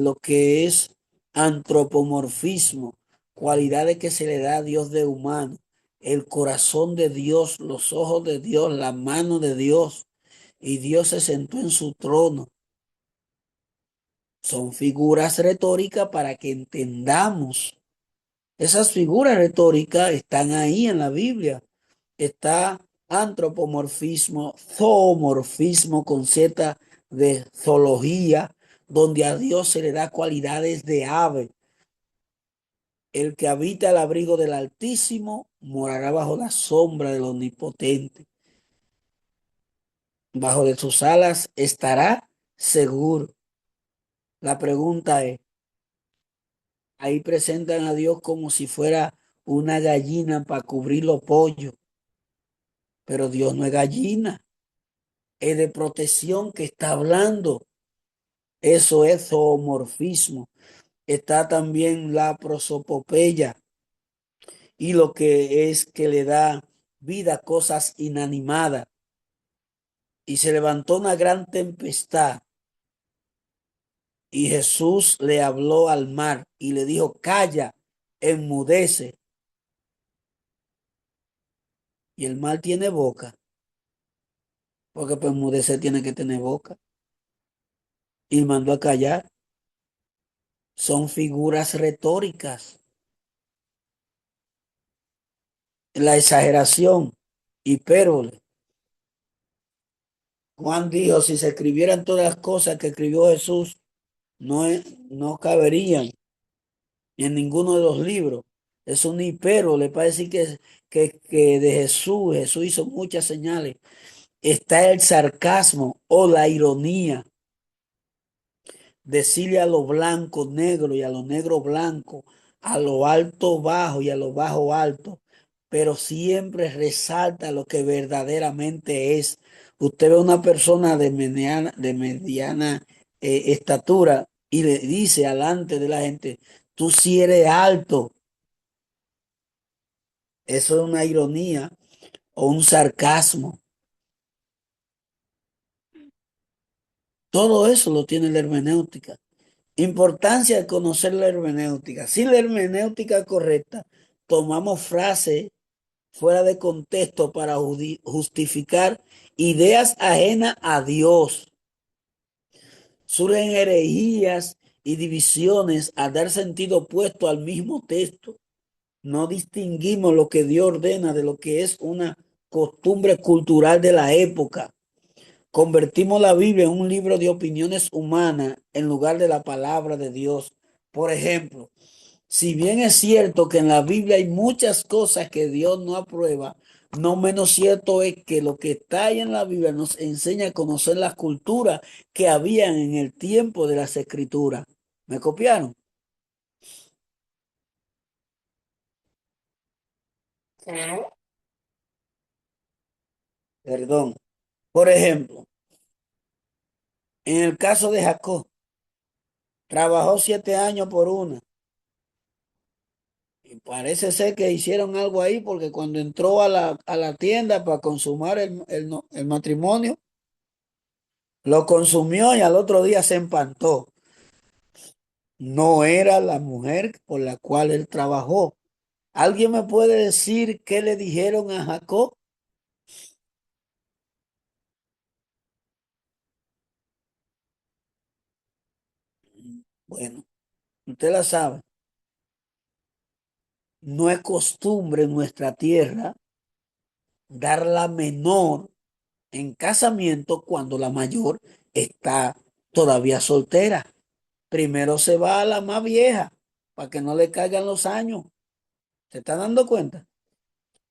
lo que es antropomorfismo, cualidades que se le da a Dios de humano, el corazón de Dios, los ojos de Dios, la mano de Dios, y Dios se sentó en su trono. Son figuras retóricas para que entendamos. Esas figuras retóricas están ahí en la Biblia. Está antropomorfismo, zoomorfismo con Z de zoología, donde a Dios se le da cualidades de ave. El que habita el abrigo del Altísimo morará bajo la sombra del Omnipotente. Bajo de sus alas estará seguro. La pregunta es, ahí presentan a Dios como si fuera una gallina para cubrir los pollos, pero Dios no es gallina, es de protección que está hablando. Eso es zoomorfismo. Está también la prosopopeya y lo que es que le da vida a cosas inanimadas. Y se levantó una gran tempestad y Jesús le habló al mar y le dijo, calla, enmudece. Y el mar tiene boca, porque para enmudecer tiene que tener boca. Y mandó a callar. Son figuras retóricas. La exageración, hipérbole. Juan dijo, si se escribieran todas las cosas que escribió Jesús, no, no caberían en ninguno de los libros. Es un hipérbole para decir que de Jesús hizo muchas señales. Está el sarcasmo o la ironía. Decirle a lo blanco negro y a lo negro blanco, a lo alto bajo y a lo bajo alto, pero siempre resalta lo que verdaderamente es. Usted ve una persona de mediana estatura y le dice alante de la gente, tú sí eres alto. Eso es una ironía o un sarcasmo. Todo eso lo tiene la hermenéutica. Importancia de conocer la hermenéutica. Sin la hermenéutica correcta, tomamos frases fuera de contexto para justificar ideas ajenas a Dios. Surgen herejías y divisiones al dar sentido opuesto al mismo texto. No distinguimos lo que Dios ordena de lo que es una costumbre cultural de la época. Convertimos la Biblia en un libro de opiniones humanas en lugar de la palabra de Dios. Por ejemplo, si bien es cierto que en la Biblia hay muchas cosas que Dios no aprueba, no menos cierto es que lo que está ahí en la Biblia nos enseña a conocer las culturas que habían en el tiempo de las escrituras. ¿Me copiaron? Perdón. Por ejemplo, en el caso de Jacob, trabajó 7 años por una. Y parece ser que hicieron algo ahí porque cuando entró a la tienda para consumar el matrimonio, lo consumió y al otro día se empantó. No era la mujer por la cual él trabajó. ¿Alguien me puede decir qué le dijeron a Jacob? Bueno, usted la sabe. No es costumbre en nuestra tierra dar la menor en casamiento cuando la mayor está todavía soltera. Primero se va a la más vieja para que no le caigan los años. ¿Se está dando cuenta?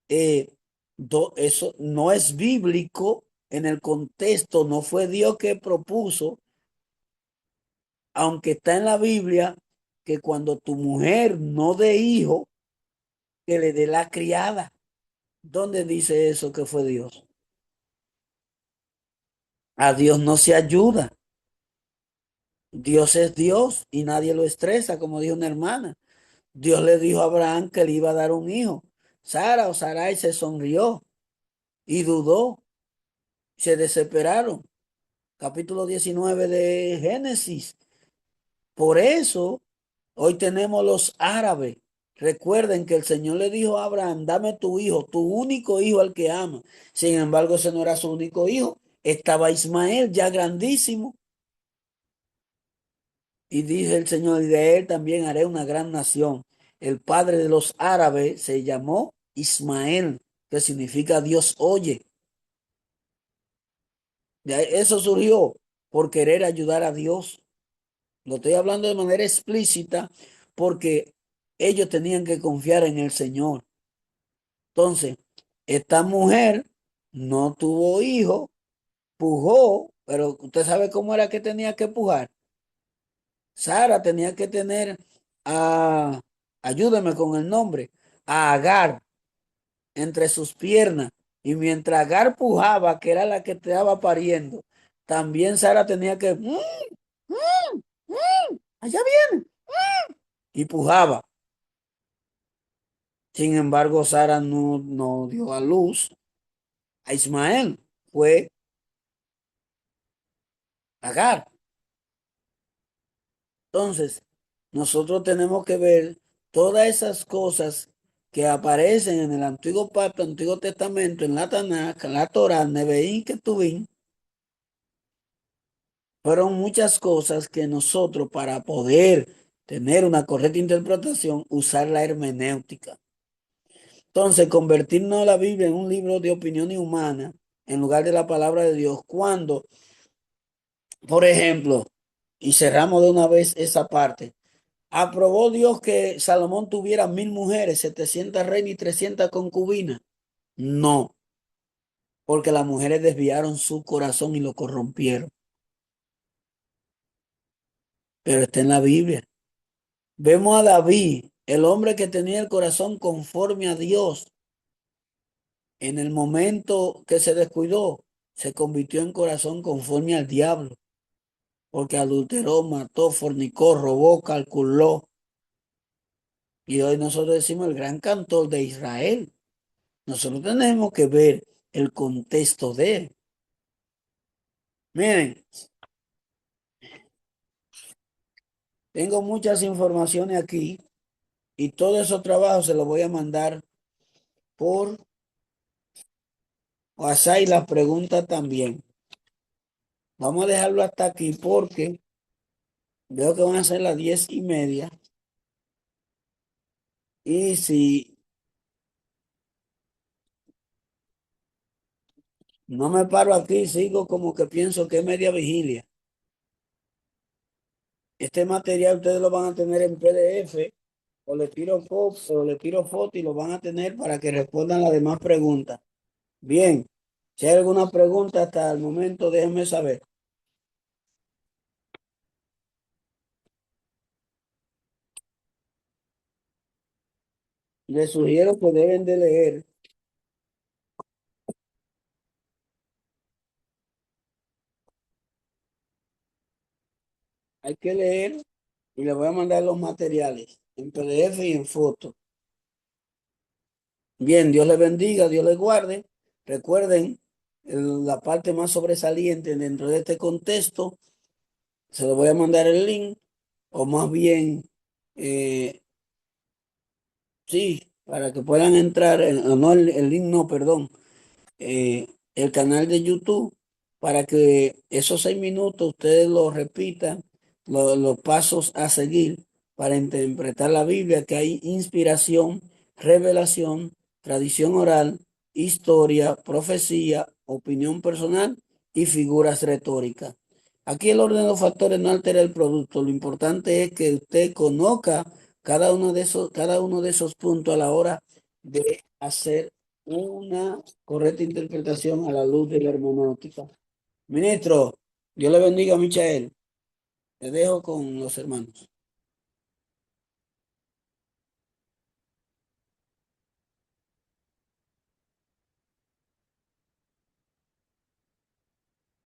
Eso no es bíblico en el contexto, no fue Dios que propuso, aunque está en la Biblia, que cuando tu mujer no dé hijo, que le dé la criada. ¿Dónde dice eso que fue Dios? A Dios no se ayuda. Dios es Dios y nadie lo estresa, como dijo una hermana. Dios le dijo a Abraham que le iba a dar un hijo. Sara o Sarai se sonrió y dudó. Se desesperaron. Capítulo 19 de Génesis. Por eso, hoy tenemos los árabes. Recuerden que el Señor le dijo a Abraham, dame tu hijo, tu único hijo al que ama. Sin embargo, ese no era su único hijo. Estaba Ismael, ya grandísimo. Y dice el Señor, y de él también haré una gran nación. El padre de los árabes se llamó Ismael, que significa Dios oye. Eso surgió por querer ayudar a Dios. Lo estoy hablando de manera explícita porque ellos tenían que confiar en el Señor. Entonces, esta mujer no tuvo hijo, pujó, pero usted sabe cómo era que tenía que pujar. Sara tenía que tener a, ayúdeme con el nombre, a Agar entre sus piernas. Y mientras Agar pujaba, que era la que estaba pariendo, también Sara tenía que, allá viene, y pujaba. Sin embargo, Sara no dio a luz a Ismael, fue Agar. Entonces, nosotros tenemos que ver todas esas cosas que aparecen en el Antiguo Pacto, Antiguo Testamento, en la Tanakh, en la Torá, Neveín, Ketuvim, fueron muchas cosas que nosotros para poder tener una correcta interpretación, usar la hermenéutica. Entonces, convertirnos la Biblia en un libro de opiniones humanas en lugar de la palabra de Dios, cuando, por ejemplo, y cerramos de una vez esa parte, ¿aprobó Dios que Salomón tuviera 1000 mujeres, 700 reinas y 300 concubinas? No, porque las mujeres desviaron su corazón y lo corrompieron. Pero está en la Biblia. Vemos a David, el hombre que tenía el corazón conforme a Dios. En el momento que se descuidó, se convirtió en corazón conforme al diablo, porque adulteró, mató, fornicó, robó, calculó. Y hoy nosotros decimos el gran cantor de Israel. Nosotros tenemos que ver el contexto de él. Miren, tengo muchas informaciones aquí y todos esos trabajos se los voy a mandar por WhatsApp y las preguntas también. Vamos a dejarlo hasta aquí porque veo que van a ser las 10:30. Y si no me paro aquí, sigo como que pienso que es media vigilia. Este material ustedes lo van a tener en PDF o le tiro foto y lo van a tener para que respondan las demás preguntas. Bien, si hay alguna pregunta hasta el momento, déjenme saber. Les sugiero que deben de leer. Hay que leer y les voy a mandar los materiales en PDF y en foto. Bien, Dios les bendiga, Dios les guarde. Recuerden, la parte más sobresaliente dentro de este contexto, se lo voy a mandar el link, o más bien, sí, para que puedan entrar, no el link, no, perdón, el canal de YouTube, para que esos 6 minutos ustedes lo repitan, los pasos a seguir para interpretar la Biblia, que hay inspiración, revelación, tradición oral, historia, profecía, opinión personal y figuras retóricas. Aquí el orden de los factores no altera el producto. Lo importante es que usted conozca cada uno de esos puntos a la hora de hacer una correcta interpretación a la luz de la hermenéutica. Ministro, Dios le bendiga a Michael. Te dejo con los hermanos.